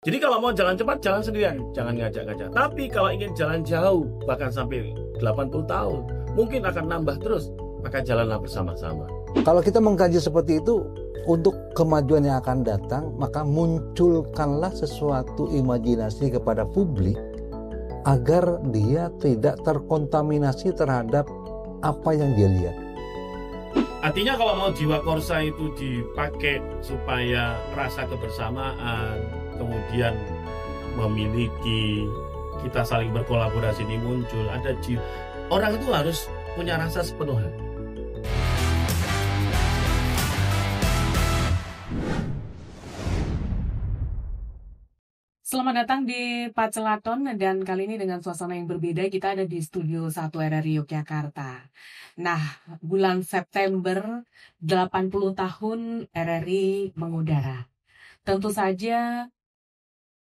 Jadi kalau mau jalan cepat, jalan sendirian, jangan ngajak-ngajak. Tapi kalau ingin jalan jauh, bahkan sampai 80 tahun, mungkin akan nambah terus, maka jalanlah bersama-sama. Kalau kita mengkaji seperti itu, untuk kemajuan yang akan datang, maka munculkanlah sesuatu imajinasi kepada publik agar dia tidak terkontaminasi terhadap apa yang dia lihat. Artinya kalau mau jiwa korsa itu dipakai supaya rasa kebersamaan, kemudian memiliki, kita saling berkolaborasi ini muncul, ada orang itu harus punya rasa sepenuh hati. Selamat datang di Pacelaton, dan kali ini dengan suasana yang berbeda. Kita ada di Studio 1 RRI Yogyakarta. Nah, bulan September 80 tahun RRI mengudara. Tentu saja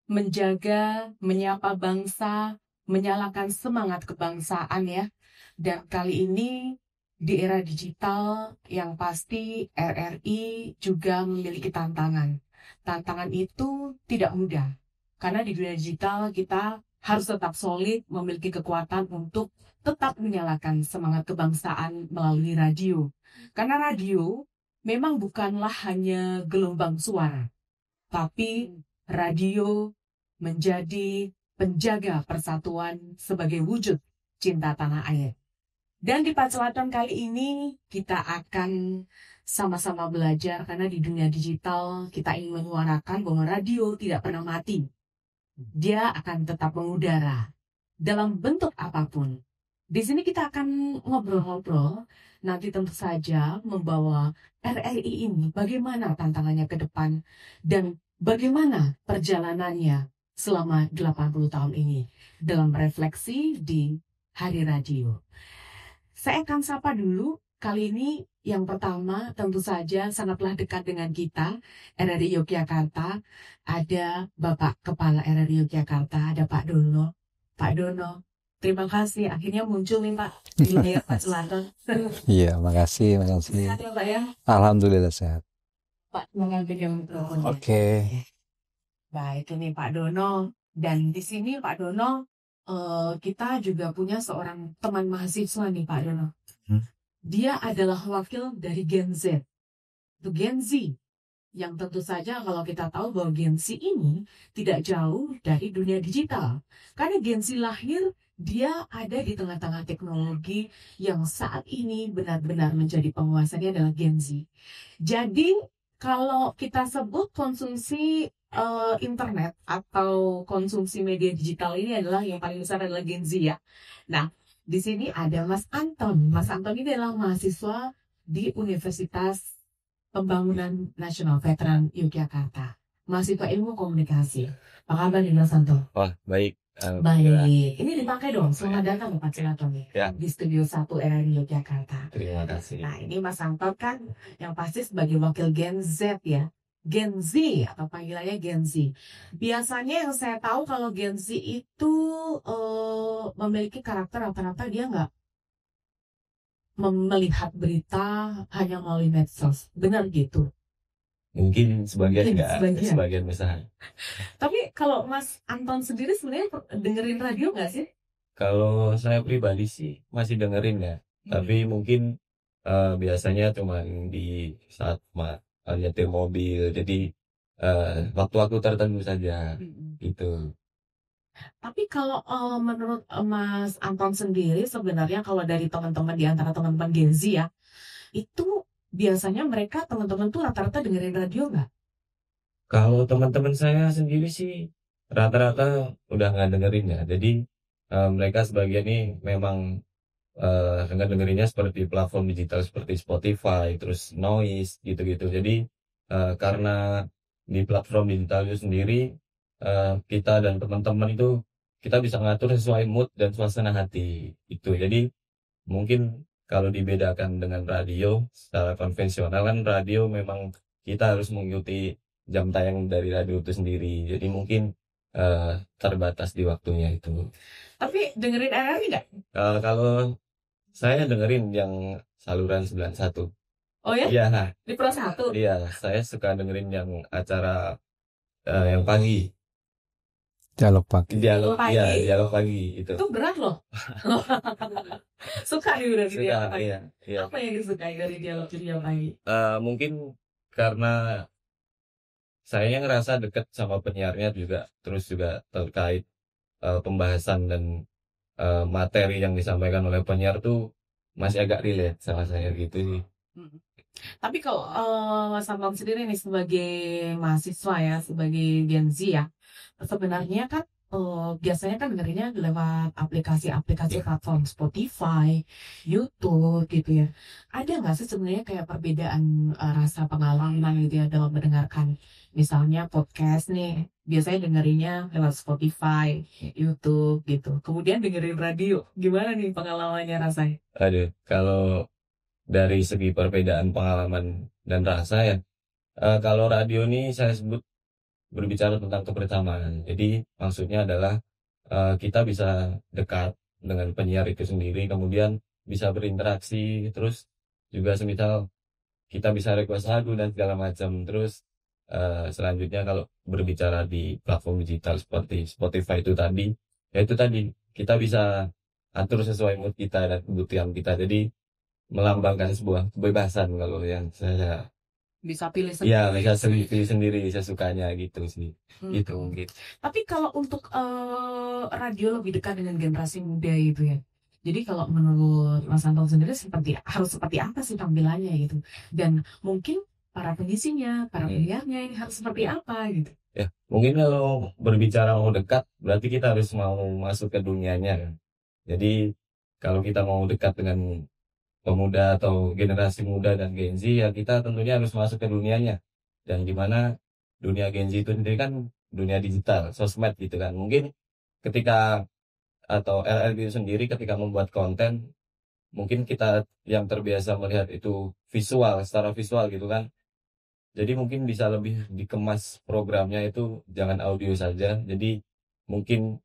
menjaga, menyapa bangsa, menyalakan semangat kebangsaan ya. Dan kali ini di era digital yang pasti RRI juga memiliki tantangan. Tantangan itu tidak mudah. Karena di dunia digital kita harus tetap solid, memiliki kekuatan untuk tetap menyalakan semangat kebangsaan melalui radio. Karena radio memang bukanlah hanya gelombang suara, tapi radio menjadi penjaga persatuan sebagai wujud cinta tanah air. Dan di Pacelaton kali ini kita akan sama-sama belajar, karena di dunia digital kita ingin menyuarakan bahwa radio tidak pernah mati. Dia akan tetap mengudara dalam bentuk apapun. Di sini kita akan ngobrol-ngobrol, nanti tentu saja membawa RRI ini bagaimana tantangannya ke depan dan bagaimana perjalanannya selama 80 tahun ini dalam refleksi di Hari Radio. Saya akan sapa dulu. Kali ini yang pertama tentu saja sangatlah dekat dengan kita, RRI Yogyakarta. Ada Bapak Kepala RRI Yogyakarta, ada Pak Dono. Pak Dono, terima kasih akhirnya muncul nih Pak di Pacelaton. Iya, makasih. Sehat ya Pak ya? Alhamdulillah sehat. Pak, mengambil yang mikrofon. Oke. Baik, ini Pak Dono. Dan di sini Pak Dono, kita juga punya seorang teman mahasiswa nih Pak Dono. Dia adalah wakil dari Gen Z. Itu Gen Z. Yang tentu saja kalau kita tahu bahwa Gen Z ini tidak jauh dari dunia digital. Karena Gen Z lahir, dia ada di tengah-tengah teknologi yang saat ini benar-benar menjadi penguasanya adalah Gen Z. Jadi kalau kita sebut konsumsi internet atau konsumsi media digital ini adalah yang paling besar adalah Gen Z ya. Nah, di sini ada Mas Anton. Mas Anton ini adalah mahasiswa di Universitas Pembangunan Nasional Veteran Yogyakarta. Mahasiswa Ilmu Komunikasi. Apa kabar nih Mas Anton? Wah, baik. Baik. Ini dipakai dong. Selamat datang Pak Pacelaton Ya. di Studio 1 RRI Yogyakarta. Terima kasih. Nah, ini Mas Anton kan yang pasti sebagai wakil Gen Z ya. Gen Z atau panggilannya Gen Z. Biasanya yang saya tahu kalau Gen Z itu memiliki karakter rata-rata dia nggak melihat berita hanya melalui medsos. Benar gitu? Mungkin sebagian enggak, Sebagian. sebagian besar. Tapi kalau Mas Anton sendiri sebenarnya dengerin radio nggak sih? Kalau saya pribadi sih masih dengerin ya. Tapi mungkin biasanya cuma di saat nyetir mobil. Jadi waktu-waktu tertentu saja gitu. Tapi kalau menurut Mas Anton sendiri sebenarnya kalau dari teman-teman di antara teman-teman Gen Z ya, itu biasanya mereka teman-teman tuh rata-rata dengerin radio nggak? Kalau teman-teman saya sendiri sih rata-rata udah nggak dengerin ya. Jadi mereka sebagian ini memang dengerinnya seperti platform digital seperti Spotify, terus Noise gitu-gitu. Jadi karena di platform digital itu sendiri kita dan teman-teman itu kita bisa ngatur sesuai mood dan suasana hati itu. Jadi mungkin kalau dibedakan dengan radio secara konvensional kan radio memang kita harus mengikuti jam tayang dari radio itu sendiri. Jadi mungkin terbatas di waktunya itu. Tapi dengerin RRI nggak? Kalau saya dengerin yang saluran 91. Oh ya? Iya. Di Pro 1? Iya, saya suka dengerin yang acara yang pagi. Dialog pagi. dialog Pagi. iya dialog pagi itu Itu berat loh. Suka nih berarti suka dialog pagi. iya Apa yang disukai dari dialog ceria pagi? Mungkin karena saya ngerasa deket sama penyiarnya juga, terus juga terkait pembahasan dan materi yang disampaikan oleh penyiar tuh masih agak relate sama saya gitu sih. Mm. Tapi kalau Mas Anton sendiri nih sebagai mahasiswa ya, sebagai Gen Z ya, sebenarnya kan biasanya kan dengerinnya lewat aplikasi-aplikasi platform Spotify, YouTube gitu ya. Ada nggak sih sebenarnya kayak perbedaan rasa pengalaman gitu ya dalam mendengarkan misalnya podcast nih, biasanya dengerinnya lewat Spotify, YouTube gitu. Kemudian dengerin radio, gimana nih pengalamannya rasanya? Aduh, kalau dari segi perbedaan pengalaman dan rasa ya, kalau radio ini saya sebut berbicara tentang kebersamaan. Jadi maksudnya adalah kita bisa dekat dengan penyiar itu sendiri, kemudian bisa berinteraksi, terus juga semisal kita bisa request lagu dan segala macam. Terus selanjutnya kalau berbicara di platform digital seperti Spotify itu tadi, ya itu tadi kita bisa atur sesuai mood kita dan kebutuhan kita. Jadi melambangkan sebuah kebebasan kalau yang saya Bisa pilih ya sendiri. bisa pilih sendiri sesukanya gitu sih. Itu Hmm. mungkin. Tapi kalau untuk radio lebih dekat dengan generasi muda itu ya. Jadi kalau menurut Mas Anton sendiri harus seperti apa sih tampilannya gitu. Dan mungkin para pengisinya, para penyiarnya ini harus seperti apa gitu. Ya, mungkin kalau berbicara mau dekat, berarti kita harus mau masuk ke dunianya. Jadi kalau kita mau dekat dengan pemuda atau generasi muda dan Gen Z, ya kita tentunya harus masuk ke dunianya. Dan di mana dunia Gen Z itu sendiri kan dunia digital, sosmed gitu kan. Mungkin ketika atau LLB itu sendiri ketika membuat konten, mungkin kita yang terbiasa melihat itu visual, secara visual gitu kan. Jadi mungkin bisa lebih dikemas programnya itu jangan audio saja. Jadi mungkin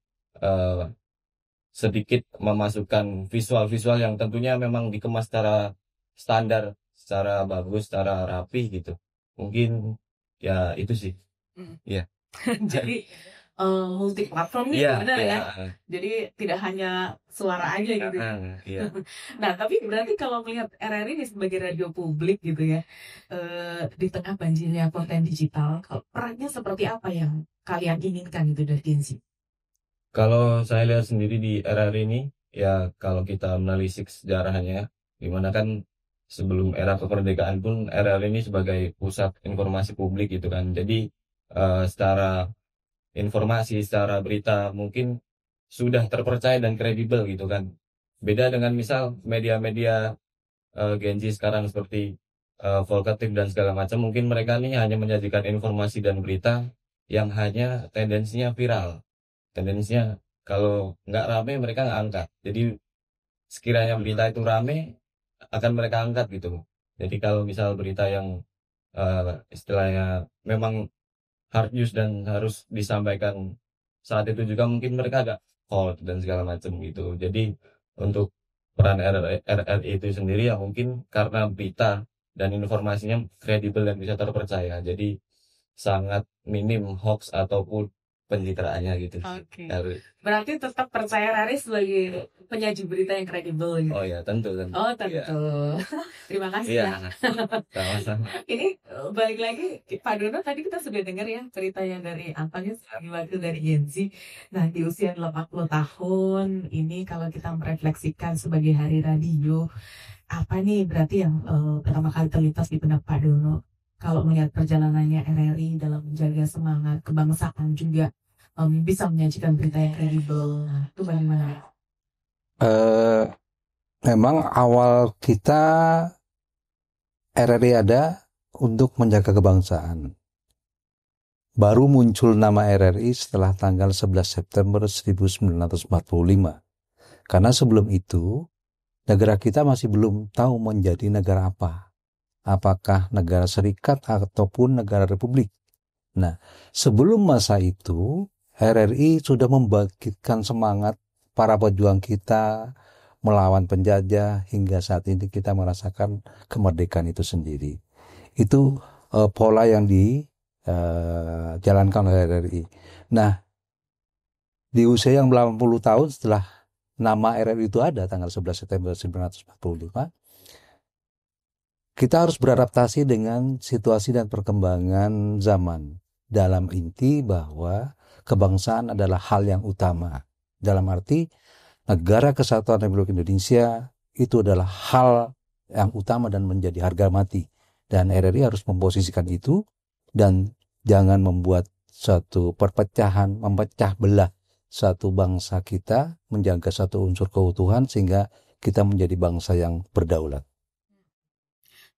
sedikit memasukkan visual-visual yang tentunya memang dikemas secara standar, secara bagus, secara rapi gitu. Mungkin ya itu sih. Iya. Jadi multi platform nih Iya, benar iya. ya. Jadi tidak hanya suara aja gitu. Iya. Nah, tapi berarti kalau melihat RRI ini sebagai radio publik gitu ya, di tengah banjirnya konten digital, perannya seperti apa yang kalian inginkan gitu dari Gen Z? Kalau saya lihat sendiri di era ini, ya kalau kita menelisik sejarahnya, dimana kan sebelum era kemerdekaan pun era ini sebagai pusat informasi publik gitu kan. Jadi secara informasi, secara berita mungkin sudah terpercaya dan kredibel gitu kan. Beda dengan misal media-media Gen Z sekarang seperti Volkatif dan segala macam, mungkin mereka ini hanya menyajikan informasi dan berita yang hanya tendensinya viral. Tendensinya kalau nggak rame mereka nggak angkat. Jadi sekiranya berita itu rame akan mereka angkat gitu. Jadi kalau misal berita yang istilahnya memang hard news dan harus disampaikan saat itu juga mungkin mereka agak cold dan segala macam gitu. Jadi untuk peran RRI itu sendiri ya mungkin karena berita dan informasinya kredibel dan bisa terpercaya. Jadi sangat minim hoax ataupun pencitraannya gitu. Oke. Berarti tetap percaya RRI sebagai penyaji berita yang kredibel gitu. Oh ya, tentu. Oh, tentu. Ya. Terima kasih ya. Sama-sama. Ini balik lagi Pak Dono, tadi kita sudah dengar ya ceritanya dari Anton sebagai wakil dari Gen Z. Nah, di usia 80 tahun ini kalau kita merefleksikan sebagai hari radio, apa nih berarti yang pertama kali terlintas di benak Pak Dono kalau melihat perjalanannya RRI dalam menjaga semangat kebangsaan juga bisa menyajikan berita yang kredibel. Nah, itu bagaimana? Memang awal kita RRI ada untuk menjaga kebangsaan. Baru muncul nama RRI setelah tanggal 11 September 1945. Karena sebelum itu, negara kita masih belum tahu menjadi negara apa. Apakah negara serikat ataupun negara republik. Nah, sebelum masa itu, RRI sudah membangkitkan semangat para pejuang kita melawan penjajah hingga saat ini kita merasakan kemerdekaan itu sendiri. Itu pola yang dijalankan oleh RRI. Nah, Di usia yang 80 tahun setelah nama RRI itu ada tanggal 11 September 1945, kita harus beradaptasi dengan situasi dan perkembangan zaman. Dalam inti bahwa kebangsaan adalah hal yang utama. Dalam arti Negara Kesatuan Republik Indonesia itu adalah hal yang utama dan menjadi harga mati. Dan RRI harus memposisikan itu dan jangan membuat suatu perpecahan, memecah belah satu bangsa kita, menjaga satu unsur keutuhan sehingga kita menjadi bangsa yang berdaulat.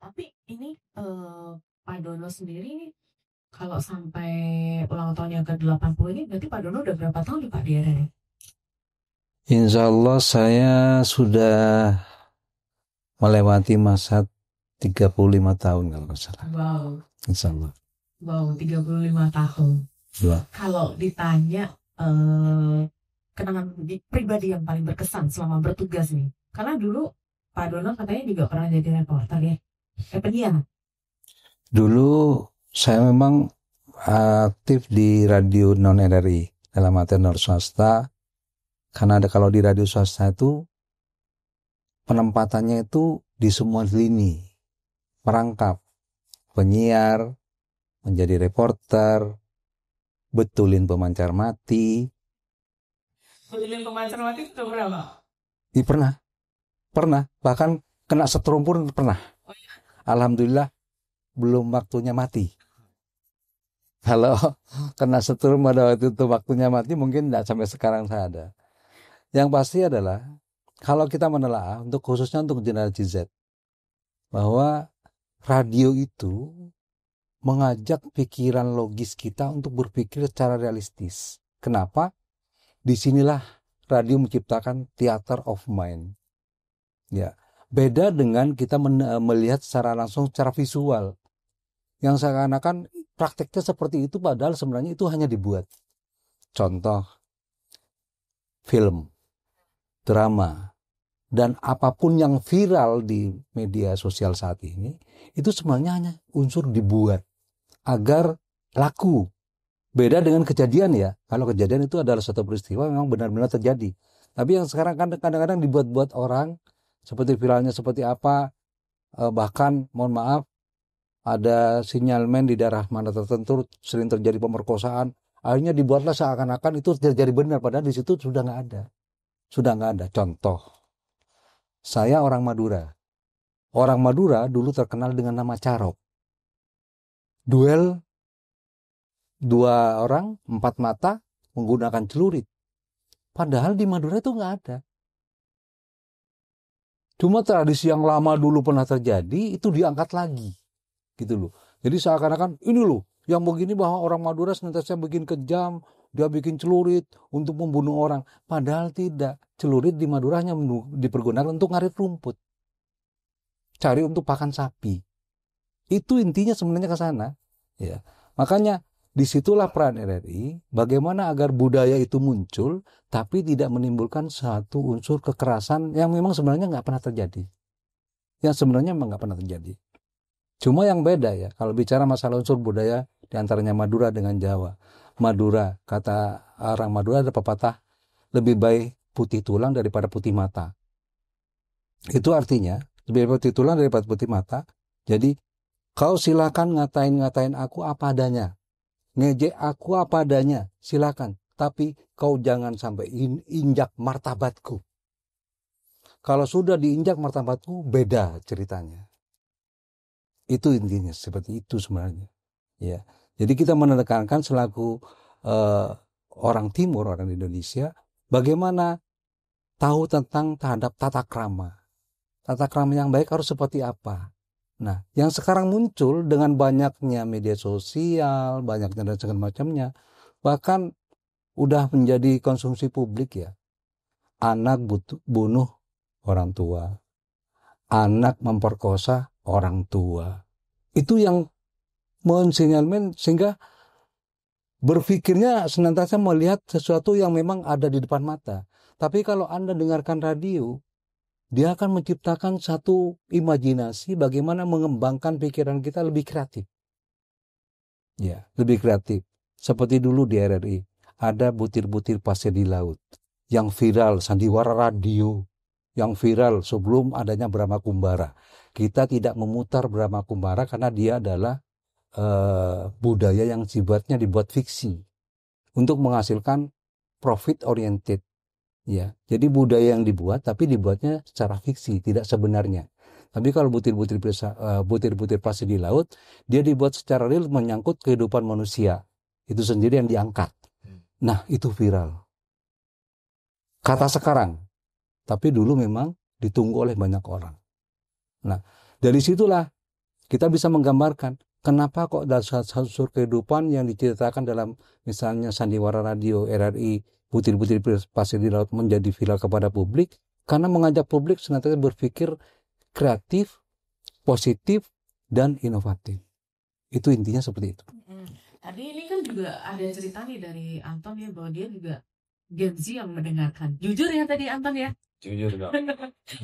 Tapi ini Pak Dono sendiri kalau sampai ulang tahun yang ke-80 ini berarti Pak Dono udah berapa tahun nih Pak di RRI? Insya Allah saya sudah melewati masa 35 tahun kalau nggak salah. Wow. Insya Allah. Wow, 35 tahun. Dua. Kalau ditanya kenangan pribadi yang paling berkesan selama bertugas nih. Karena dulu Pak Dono katanya juga pernah jadi reporter ya. Penyiar. Dulu saya memang aktif di radio non RRI dalam arti non swasta. Karena kalau di radio swasta itu penempatannya itu di semua lini, merangkap penyiar, menjadi reporter, betulin pemancar mati. Betulin pemancar mati itu berapa? Pernah, bahkan kena setrum pun pernah. Oh, iya. Alhamdulillah belum waktunya mati. Kalau kena setrum pada waktu itu waktunya mati, mungkin tidak sampai sekarang saya ada. Yang pasti adalah kalau kita menelaah khususnya untuk generasi Z, bahwa radio itu mengajak pikiran logis kita untuk berpikir secara realistis. Kenapa? Disinilah radio menciptakan theater of mind. Ya, beda dengan kita melihat secara langsung, secara visual, yang seakan-akan prakteknya seperti itu, padahal sebenarnya itu hanya dibuat. Contoh, film, drama, dan apapun yang viral di media sosial saat ini, itu sebenarnya hanya unsur dibuat agar laku. Beda dengan kejadian ya. Kalau kejadian itu adalah suatu peristiwa memang benar-benar terjadi. Tapi yang sekarang kadang-kadang dibuat-buat orang, seperti viralnya seperti apa, bahkan mohon maaf, ada sinyalmen di daerah mana tertentu sering terjadi pemerkosaan, akhirnya dibuatlah seakan-akan itu terjadi benar, padahal di situ sudah nggak ada. Contoh, saya orang Madura. Orang Madura dulu terkenal dengan nama Carok. Duel 2 orang 4 mata menggunakan celurit. Padahal di Madura itu nggak ada. Cuma tradisi yang lama dulu pernah terjadi itu diangkat lagi, gitu loh. Jadi seakan-akan ini loh yang begini, bahwa orang Madura senantiasa bikin kejam, dia bikin celurit untuk membunuh orang. Padahal tidak. Celurit di Madura hanya dipergunakan untuk ngarit rumput, cari untuk pakan sapi. Itu intinya sebenarnya ke sana. Ya, makanya disitulah peran RRI, bagaimana agar budaya itu muncul, tapi tidak menimbulkan satu unsur kekerasan yang memang sebenarnya nggak pernah terjadi. Cuma yang beda ya, kalau bicara masalah unsur budaya diantaranya Madura dengan Jawa. Madura, kata orang Madura ada pepatah, lebih baik putih tulang daripada putih mata. Itu artinya, lebih baik putih tulang daripada putih mata. Jadi, kau silakan ngatain aku apa adanya. Ngejek aku apa adanya, silakan. Tapi kau jangan sampai injak martabatku. Kalau sudah diinjak martabatku, beda ceritanya. Itu intinya, seperti itu sebenarnya. Ya. Jadi kita menekankan selaku orang Timur, orang Indonesia, bagaimana tahu tentang terhadap tata krama. Tata krama yang baik harus seperti apa. Nah, yang sekarang muncul dengan banyaknya media sosial, banyaknya dan segala macamnya, bahkan udah menjadi konsumsi publik ya. Anak bunuh orang tua, anak memperkosa orang tua. Itu yang mensinyalmen sehingga berpikirnya senantiasa melihat sesuatu yang memang ada di depan mata. Tapi kalau Anda dengarkan radio, dia akan menciptakan satu imajinasi bagaimana mengembangkan pikiran kita lebih kreatif. Ya, lebih kreatif. Seperti dulu di RRI. ada butir-butir pasir di laut. Yang viral, sandiwara radio. Yang viral sebelum adanya Brahma Kumbara. Kita tidak memutar Brahma Kumbara karena dia adalah budaya yang sifatnya dibuat fiksi. Untuk menghasilkan profit oriented. Ya, jadi budaya yang dibuat tapi dibuatnya secara fiksi, tidak sebenarnya. Tapi kalau butir-butir pasir di laut, dia dibuat secara real menyangkut kehidupan manusia. Itu sendiri yang diangkat. Nah, itu viral. Kata sekarang, tapi dulu memang ditunggu oleh banyak orang. Nah, dari situlah kita bisa menggambarkan kenapa kok dalam satu kehidupan yang diceritakan dalam misalnya sandiwara radio RRI, butir-butir pasir di laut menjadi viral kepada publik, karena mengajak publik senantiasa berpikir kreatif, positif, dan inovatif. Itu intinya seperti itu. Tadi ini kan juga ada cerita nih dari Anton ya, bahwa dia juga Gen Z yang mendengarkan. Jujur ya tadi Anton ya? Jujur dong.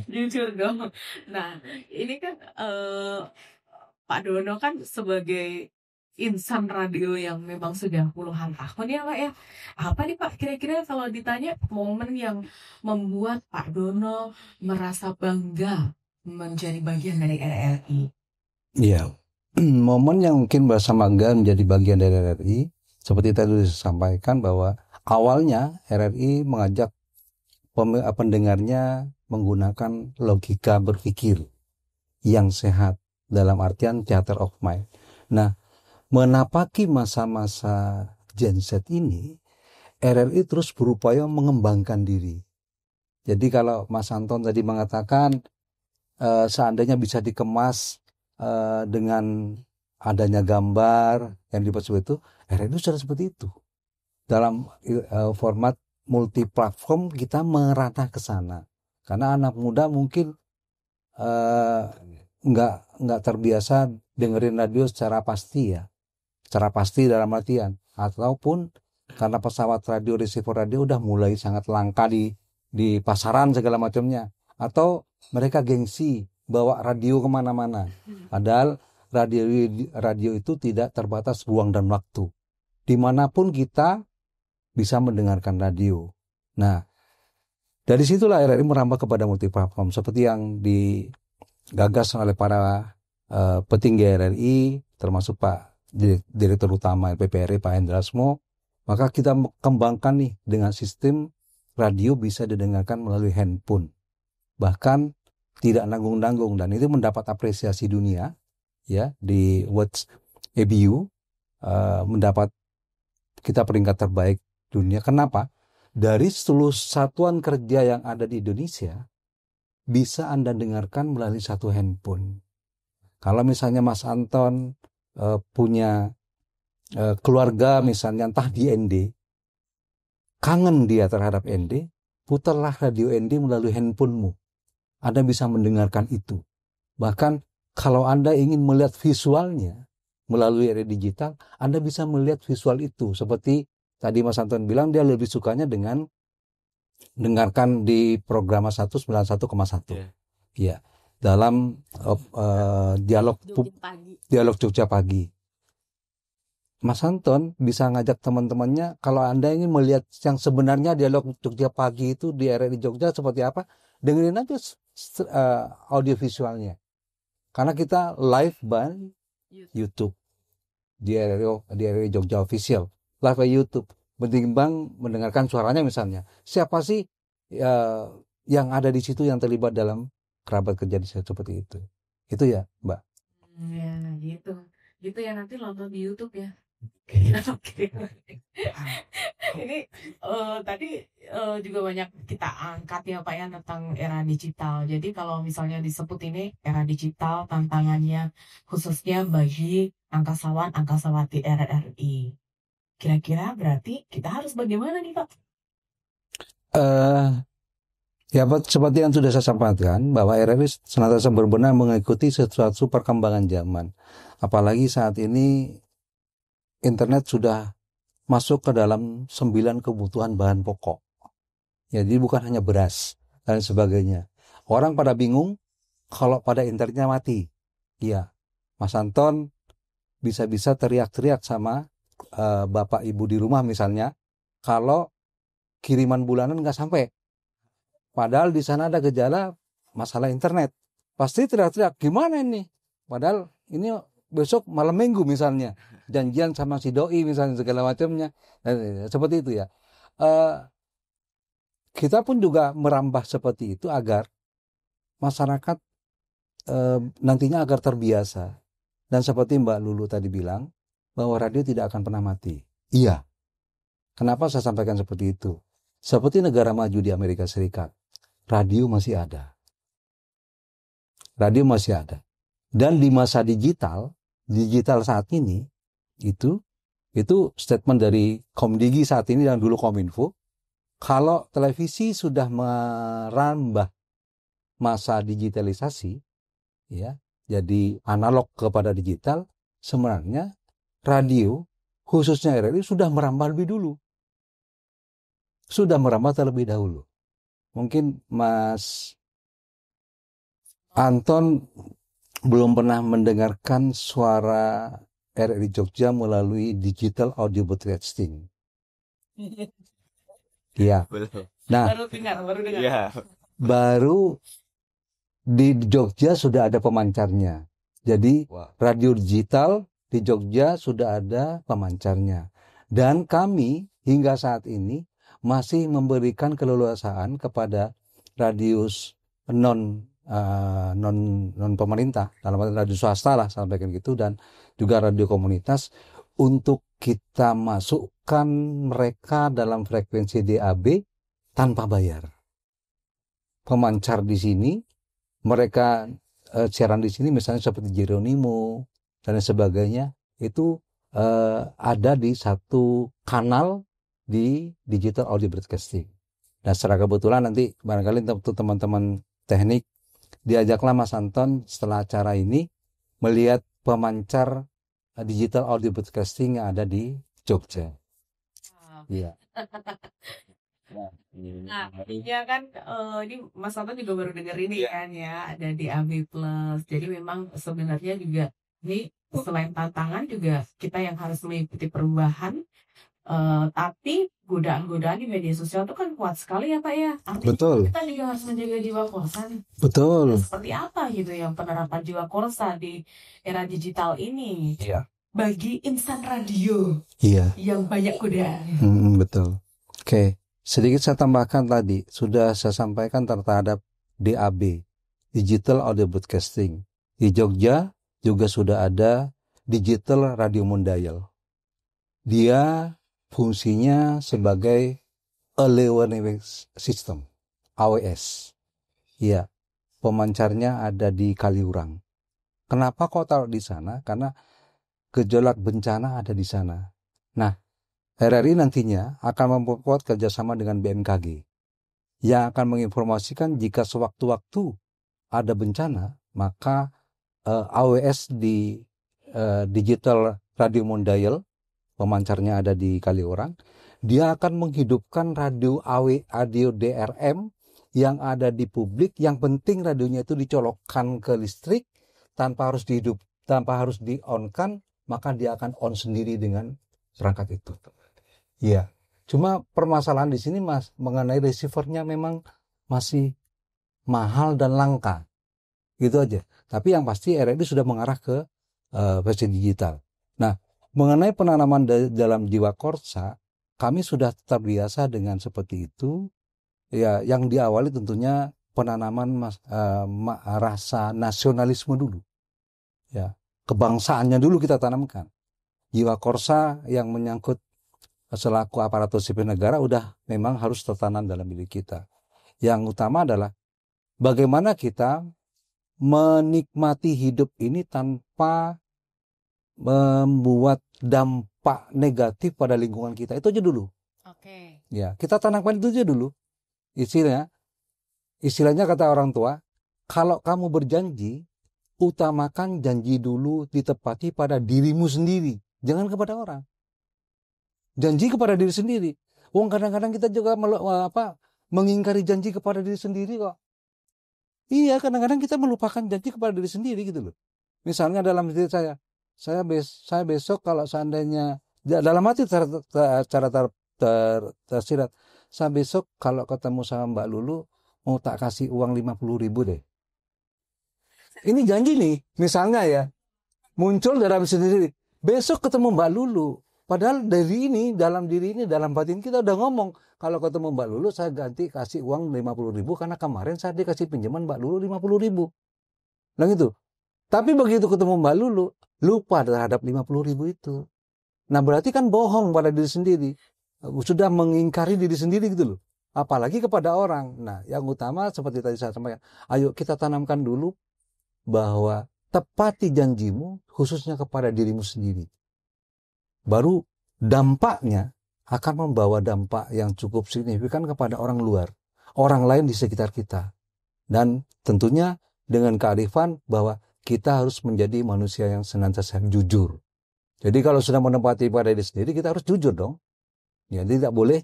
Jujur dong. Nah, ini kan Pak Dono kan sebagai insan radio yang memang sudah puluhan tahun ya Pak ya. Apa nih Pak kira-kira kalau ditanya momen yang membuat Pak Dono merasa bangga menjadi bagian dari RRI? Iya, momen yang mungkin merasa bangga menjadi bagian dari RRI, seperti tadi disampaikan bahwa awalnya RRI mengajak pendengarnya menggunakan logika berpikir yang sehat dalam artian theater of mind. Nah, menapaki masa-masa Gen Z ini, RRI terus berupaya mengembangkan diri. Jadi kalau Mas Anton tadi mengatakan seandainya bisa dikemas dengan adanya gambar yang dibuat seperti itu, RRI sudah seperti itu. Dalam format multi platform kita merata ke sana. Karena anak muda mungkin nggak terbiasa dengerin radio secara pasti ya. Secara pasti dalam artian, ataupun karena pesawat radio, receiver radio udah mulai sangat langka di pasaran segala macamnya, atau mereka gengsi bawa radio kemana-mana, padahal radio itu tidak terbatas ruang dan waktu, dimanapun kita bisa mendengarkan radio. Nah, dari situlah RRI merambah kepada multiplatform seperti yang digagas oleh para petinggi RRI, termasuk Pak Direktur Utama LPPRI Pak Hendrasmo. Maka kita kembangkan nih dengan sistem radio bisa didengarkan melalui handphone, bahkan tidak nanggung-nanggung, dan itu mendapat apresiasi dunia ya di Watch EBU, mendapat kita peringkat terbaik dunia. Kenapa? Dari seluruh satuan kerja yang ada di Indonesia bisa Anda dengarkan melalui satu handphone. Kalau misalnya Mas Anton punya keluarga misalnya entah di ND, kangen dia terhadap ND, putarlah radio ND melalui handphonemu. Anda bisa mendengarkan itu. Bahkan kalau Anda ingin melihat visualnya melalui radio digital, Anda bisa melihat visual itu. Seperti tadi Mas Anton bilang, dia lebih sukanya dengan dengarkan di program 191,1. Ya, dalam dialog Jogja Pagi. Mas Anton bisa ngajak teman-temannya, kalau Anda ingin melihat yang sebenarnya dialog Jogja Pagi itu di RRI Jogja seperti apa, dengerin aja audio visualnya. Karena kita live by YouTube di RRI Jogja Official, live by YouTube. Menimbang mendengarkan suaranya misalnya. Siapa sih yang ada di situ yang terlibat dalam kerabat kerja seperti itu? Itu ya, Mbak. Ya, gitu. Gitu ya, nanti nonton di YouTube ya. Oke. Ini tadi juga banyak kita angkat ya Pak ya tentang era digital. Jadi kalau misalnya disebut ini era digital, tantangannya khususnya bagi angkasawan angkasawati RRI. Kira-kira berarti kita harus bagaimana nih Pak? Ya seperti yang sudah saya sampaikan, bahwa RRI senantiasa berbenah mengikuti sesuatu perkembangan zaman. Apalagi saat ini internet sudah masuk ke dalam 9 kebutuhan bahan pokok. Jadi bukan hanya beras dan sebagainya. Orang pada bingung kalau pada internetnya mati. Iya, Mas Anton bisa-bisa teriak-teriak sama bapak ibu di rumah misalnya, kalau kiriman bulanan nggak sampai. Padahal di sana ada gejala masalah internet. Pasti teriak-teriak, gimana ini? Padahal ini besok malam minggu misalnya. Janjian sama si doi misalnya segala macamnya. Seperti itu ya. Kita pun juga merambah seperti itu agar masyarakat nantinya agar terbiasa. Dan seperti Mbak Lulu tadi bilang, bahwa radio tidak akan pernah mati. Iya. Kenapa saya sampaikan seperti itu? Seperti negara maju di Amerika Serikat, radio masih ada. Radio masih ada. Dan di masa digital saat ini, itu statement dari Komdigi saat ini dan dulu Kominfo, kalau televisi sudah merambah masa digitalisasi, ya, jadi analog kepada digital, sebenarnya radio, khususnya RRI, sudah merambah lebih dulu. Sudah merambah terlebih dahulu. Mungkin Mas Anton belum pernah mendengarkan suara RRI Jogja melalui digital audio broadcasting. Iya. Nah, baru dengar. Iya. baru di Jogja sudah ada pemancarnya. Jadi radio digital di Jogja sudah ada pemancarnya. Dan kami hingga saat ini masih memberikan keleluasaan kepada radius non pemerintah, dalam arti radio swasta lah sampaikan gitu, dan juga radio komunitas untuk kita masukkan mereka dalam frekuensi DAB tanpa bayar. Pemancar di sini, mereka siaran di sini misalnya seperti Jeronimo dan sebagainya, itu ada di satu kanal di digital audio broadcasting. Dan secara kebetulan nanti barangkali untuk teman-teman teknik diajaklah Mas Anton setelah acara ini melihat pemancar digital audio broadcasting yang ada di Jogja. Iya. Nah, ya kan ini Mas Anton juga baru dengar ini kan ya, ada di AB Plus. Jadi memang sebenarnya juga ini selain tantangan juga kita yang harus mengikuti perubahan. Tapi godaan-godaan di media sosial itu kan kuat sekali ya Pak ya. Artinya Betul. kita juga harus menjaga jiwa korsa nih. Betul. Seperti apa gitu yang penerapan jiwa korsa di era digital ini? Iya. Bagi insan radio Iya. yang banyak godaan. Betul. Oke. Sedikit saya tambahkan tadi, sudah saya sampaikan terhadap DAB, Digital Audio Broadcasting. Di Jogja juga sudah ada Digital Radio Mondial. Dia fungsinya sebagai Early Warning System, AWS. Iya, pemancarnya ada di Kaliurang. Kenapa kok taruh di sana? Karena gejolak bencana ada di sana. Nah, RRI nantinya akan memperkuat kerjasama dengan BMKG yang akan menginformasikan jika sewaktu-waktu ada bencana, maka AWS di Digital Radio Mondial, pemancarnya ada di Kaliurang, dia akan menghidupkan radio DRM yang ada di publik. Yang penting radionya itu dicolokkan ke listrik tanpa harus di-on-kan, maka dia akan on sendiri dengan perangkat itu. Iya. Cuma permasalahan di sini Mas mengenai receivernya memang masih mahal dan langka. Gitu aja. Tapi yang pasti RRI sudah mengarah ke versi digital. Nah, mengenai penanaman dalam jiwa korsa, kami sudah terbiasa dengan seperti itu. Ya, yang diawali tentunya penanaman rasa nasionalisme dulu. Ya, kebangsaannya dulu kita tanamkan. Jiwa korsa yang menyangkut selaku aparatur sipil negara udah memang harus tertanam dalam diri kita. Yang utama adalah bagaimana kita menikmati hidup ini tanpa membuat dampak negatif pada lingkungan kita. Itu aja dulu. Oke. Ya, kita tanamkan itu aja dulu. Istilahnya kata orang tua, kalau kamu berjanji, utamakan janji dulu ditepati pada dirimu sendiri, jangan kepada orang. Janji kepada diri sendiri. Kadang-kadang kita juga mengingkari janji kepada diri sendiri kok. Iya, kadang-kadang kita melupakan janji kepada diri sendiri gitu loh. Misalnya dalam diri saya besok kalau seandainya dalam hati secara tersirat. Saya besok kalau ketemu sama Mbak Lulu mau tak kasih uang 50.000 deh. Ini janji nih, misalnya ya, muncul dalam sendiri. Besok ketemu Mbak Lulu. Padahal dalam diri ini, dalam batin kita udah ngomong. Kalau ketemu Mbak Lulu, saya ganti kasih uang 50.000 karena kemarin saya dikasih pinjaman Mbak Lulu 50.000. Nah gitu. Tapi begitu ketemu Mbak Lulu, lupa terhadap 50.000 itu. Nah berarti kan bohong pada diri sendiri. Sudah mengingkari diri sendiri gitu loh. Apalagi kepada orang. Nah yang utama seperti tadi saya sampaikan. Ayo kita tanamkan dulu bahwa tepati janjimu khususnya kepada dirimu sendiri. Baru dampaknya akan membawa dampak yang cukup signifikan kepada orang luar. Orang lain di sekitar kita. Dan tentunya dengan kearifan bahwa kita harus menjadi manusia yang senantiasa jujur. Jadi kalau sudah menempati pada diri sendiri, kita harus jujur dong. Ya, tidak boleh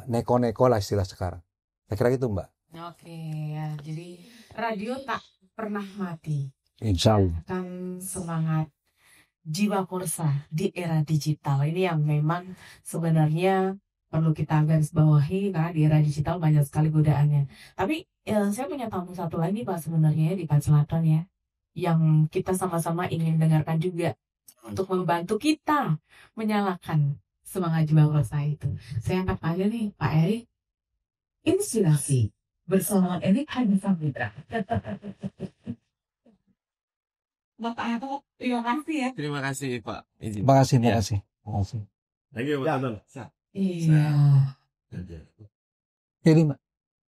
neko-neko lah istilah sekarang. Saya kira gitu Mbak. Oke ya, jadi radio tak pernah mati. Insya Allah. Akan semangat jiwa korsa di era digital. Ini yang memang sebenarnya perlu kita garis bawahi, karena di era digital banyak sekali godaannya. Tapi saya punya tamu satu lagi Pak sebenarnya di Pak Selatan ya, yang kita sama-sama ingin dengarkan juga untuk membantu kita menyalakan semangat jiwa korsa itu. Saya angkat aja nih Pak Erik. Inspirasi bersama Erik Hadi Samudra. Bapak Erik, terima kasih ya. Terima kasih Pak. Terima kasih. Thank you, Pak Anton. Iya. Ini Mbak.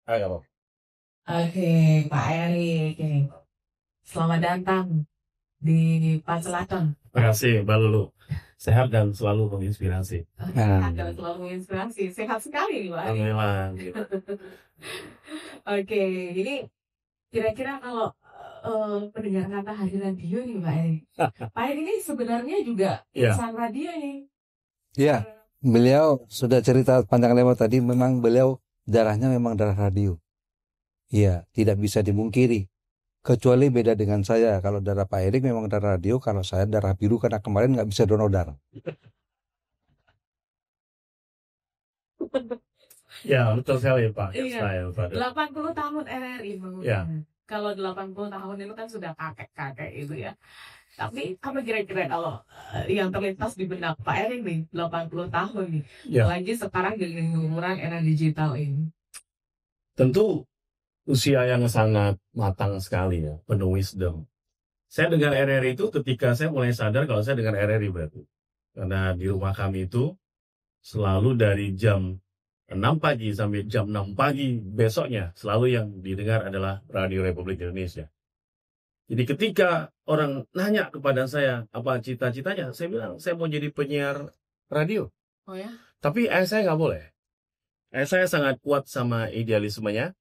Ayo, Oke, Pak Erik. Selamat datang di Pak Selatan. terima kasih Mbak Lulu. Sehat dan selalu menginspirasi. Sehat dan selalu menginspirasi. Sehat sekali nih Pak Erik. Alhamdulillah. Oke, ini kira-kira kalau pendengar kata hari radio nih Pak Erik. Pak Erik ini sebenarnya juga Iya. insan radio nih. Ya, beliau sudah cerita panjang lebar tadi, memang beliau darahnya memang darah radio. Iya, tidak bisa dimungkiri. Kecuali beda dengan saya, kalau darah Pak Erik memang darah radio, kalau saya darah biru karena kemarin nggak bisa donor darah. Ya, betul sekali Pak. Iya. Saya, Pak. 80 tahun RRI menggunakan. Iya. Kalau 80 tahun itu kan sudah kakek-kakek itu ya. Tapi apa kira-kira kalau yang terlintas di benak Pak Erik nih 80 tahun nih. Ya. Lagi sekarang dengan umuran era digital ini. Tentu usia yang sangat matang sekali ya, penuh wisdom. Saya dengar RRI itu ketika saya mulai sadar kalau saya dengar RRI berarti. Karena di rumah kami itu selalu dari jam 6 pagi sampai jam 6 pagi besoknya selalu yang didengar adalah Radio Republik Indonesia. Jadi ketika orang nanya kepada saya apa cita-citanya, saya bilang saya mau jadi penyiar radio. Oh ya? Tapi saya nggak boleh. Saya sangat kuat sama idealismenya,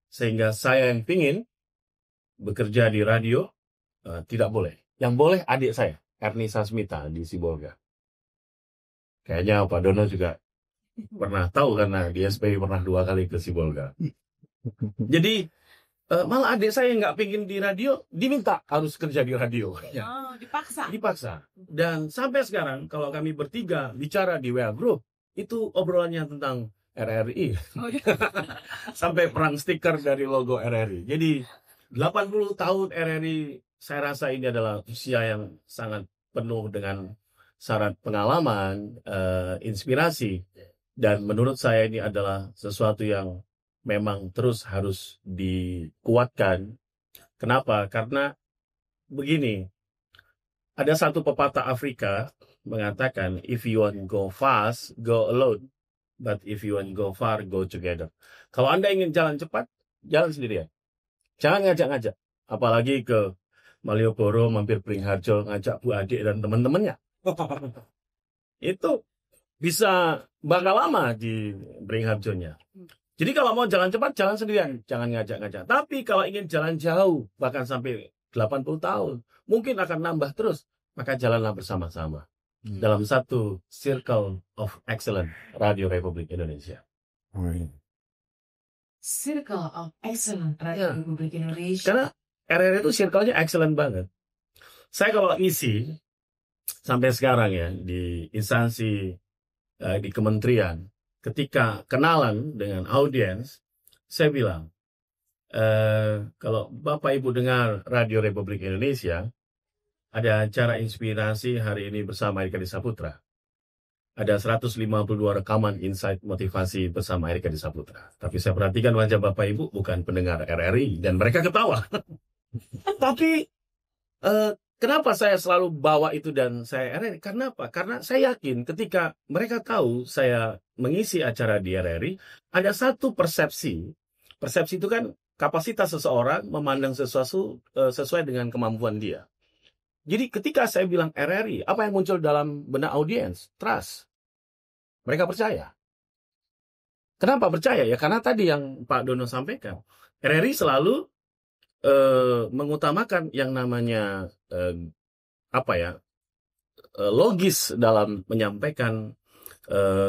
sehingga saya yang pingin bekerja di radio tidak boleh. Yang boleh adik saya, Erni Sasmita di Sibolga. Kayaknya Pak Dono juga pernah tahu karena di SPI pernah 2 kali ke Sibolga. Jadi malah adik saya yang nggak pingin di radio, diminta harus kerja di radio. Oh, dipaksa. Dipaksa. Dan sampai sekarang kalau kami bertiga bicara di WA Group, itu obrolannya tentang RRI. Oh, iya. Sampai perang stiker dari logo RRI. Jadi 80 tahun RRI, saya rasa ini adalah usia yang sangat penuh dengan syarat pengalaman, inspirasi. Dan menurut saya ini adalah sesuatu yang memang terus harus dikuatkan. Kenapa? Karena begini, ada satu pepatah Afrika mengatakan, if you want go fast, go alone. But if you want go far, go together. Kalau Anda ingin jalan cepat, jalan sendirian. Jangan ngajak-ngajak. Apalagi ke Malioboro, mampir Beringharjo, ngajak Bu Adik dan teman-temannya. Itu bisa bakal lama di Beringharjonya. Jadi kalau mau jalan cepat, jalan sendirian. Jangan ngajak-ngajak. Tapi kalau ingin jalan jauh, bahkan sampai 80 tahun, mungkin akan nambah terus. Maka jalanlah bersama-sama. Dalam satu Circle of Excellence Radio Republik Indonesia. Circle of Excellence Radio Republik Indonesia. Karena RRI itu circle-nya excellent banget. Saya kalau ngisi sampai sekarang ya di instansi di kementerian, ketika kenalan dengan audiens, saya bilang, kalau Bapak Ibu dengar Radio Republik Indonesia, ada acara inspirasi hari ini bersama Erika Dwi Saputra. Ada 152 rekaman insight motivasi bersama Erika Dwi Saputra. Tapi saya perhatikan wajah Bapak Ibu bukan pendengar RRI, dan mereka ketawa. Tapi kenapa saya selalu bawa itu dan saya RRI? Karena apa? Karena saya yakin ketika mereka tahu saya mengisi acara di RRI, ada satu persepsi. Persepsi itu kan kapasitas seseorang memandang sesuatu sesuai dengan kemampuan dia. Jadi ketika saya bilang RRI, apa yang muncul dalam benak audiens? Trust. Mereka percaya. Kenapa percaya? Ya karena tadi yang Pak Dono sampaikan. RRI selalu mengutamakan yang namanya logis dalam menyampaikan,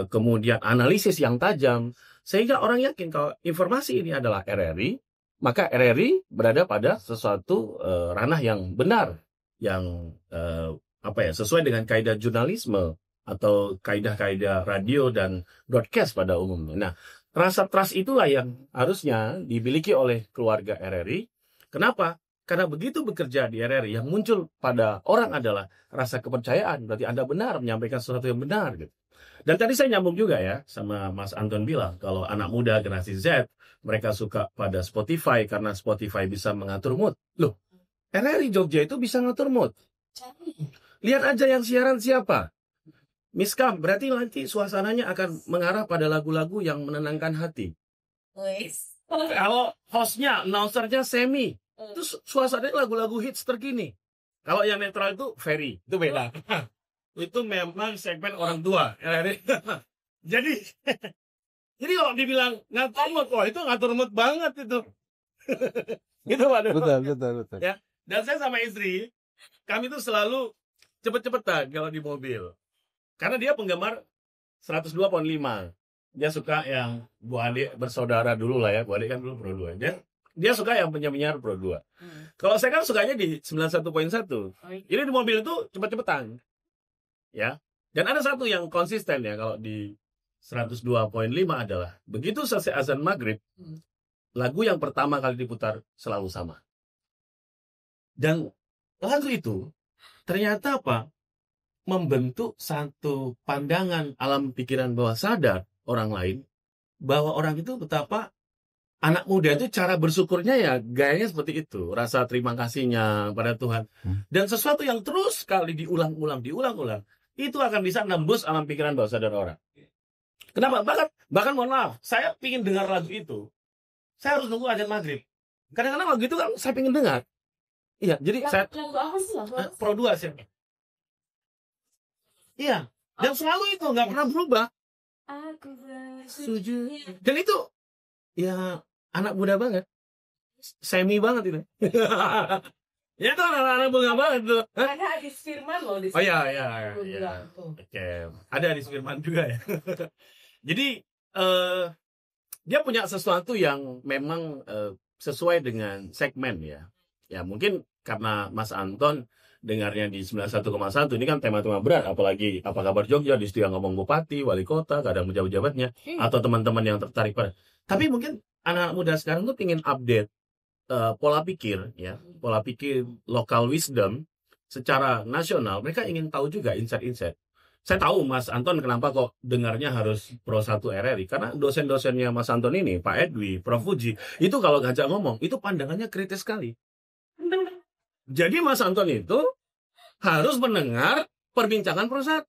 kemudian analisis yang tajam, sehingga orang yakin kalau informasi ini adalah RRI, maka RRI berada pada sesuatu ranah yang benar, yang sesuai dengan kaidah jurnalisme atau kaidah-kaidah radio dan broadcast pada umumnya. Nah, rasa trust itulah yang harusnya dimiliki oleh keluarga RRI. Kenapa? Karena begitu bekerja di RRI, yang muncul pada orang adalah rasa kepercayaan. Berarti Anda benar menyampaikan sesuatu yang benar. Gitu. Dan tadi saya nyambung juga ya sama Mas Anton bilang, kalau anak muda generasi Z, mereka suka pada Spotify karena Spotify bisa mengatur mood. Loh, RRI Jogja itu bisa ngatur mood. Lihat aja yang siaran siapa. Miskam, berarti nanti suasananya akan mengarah pada lagu-lagu yang menenangkan hati. Kalau hostnya, announcernya Semi, itu suasananya lagu-lagu hits terkini. Kalau yang netral itu Ferry, itu beda. Itu memang segmen orang tua. Jadi kalau dibilang ngatur mood, wah itu ngatur mood banget itu. Gitu Pak. Betul. Ya. Dan saya sama istri, kami tuh selalu cepet-cepetan kalau di mobil. Karena dia penggemar 102.5. Dia suka yang Bu Adik bersaudara dulu lah ya. Bu Adik kan dulu Pro 2. Dia suka yang penyiar Pro 2. Kalau saya kan sukanya di 91.1. Jadi di mobil itu cepet-cepetan. Ya. Dan ada satu yang konsisten ya kalau di 102.5 adalah begitu selesai azan maghrib, lagu yang pertama kali diputar selalu sama. Dan lagu itu ternyata apa? Membentuk satu pandangan alam pikiran bawah sadar orang lain, bahwa orang itu betapa anak muda itu cara bersyukurnya ya gayanya seperti itu, rasa terima kasihnya pada Tuhan. Dan sesuatu yang terus kali diulang-ulang, itu akan bisa nembus alam pikiran bawah sadar orang. Kenapa? Bahkan mohon maaf, saya ingin dengar lagu itu, saya harus nunggu azan maghrib. Kadang-kadang lagu itu kan saya ingin dengar. Iya, jadi saya Pro 2 sih. Iya, dan selalu itu nggak pernah berubah. Aku Setuju. Dan itu ya anak muda banget, Semi banget itu. Ya itu anak-anak bunga banget tuh. Ada Adis Firman loh di Oh sini. iya. Oke, ada Adis Firman juga ya. Jadi dia punya sesuatu yang memang sesuai dengan segmen ya. Ya mungkin karena Mas Anton dengarnya di 91,1 ini kan tema-tema berat, apalagi apa kabar Jogja, di situ yang ngomong bupati, wali kota, kadang pejabat-pejabatnya, atau teman-teman yang tertarik pada. Tapi mungkin anak-anak muda sekarang tuh ingin update pola pikir ya, pola pikir local wisdom secara nasional. Mereka ingin tahu juga insight-insight. Saya tahu Mas Anton kenapa kok dengarnya harus Pro 1 RRI, karena dosen-dosennya Mas Anton ini, Pak Edwi, Prof Fuji, itu kalau ngajak ngomong, itu pandangannya kritis sekali. Jadi Mas Anton itu harus mendengar perbincangan Pro 1.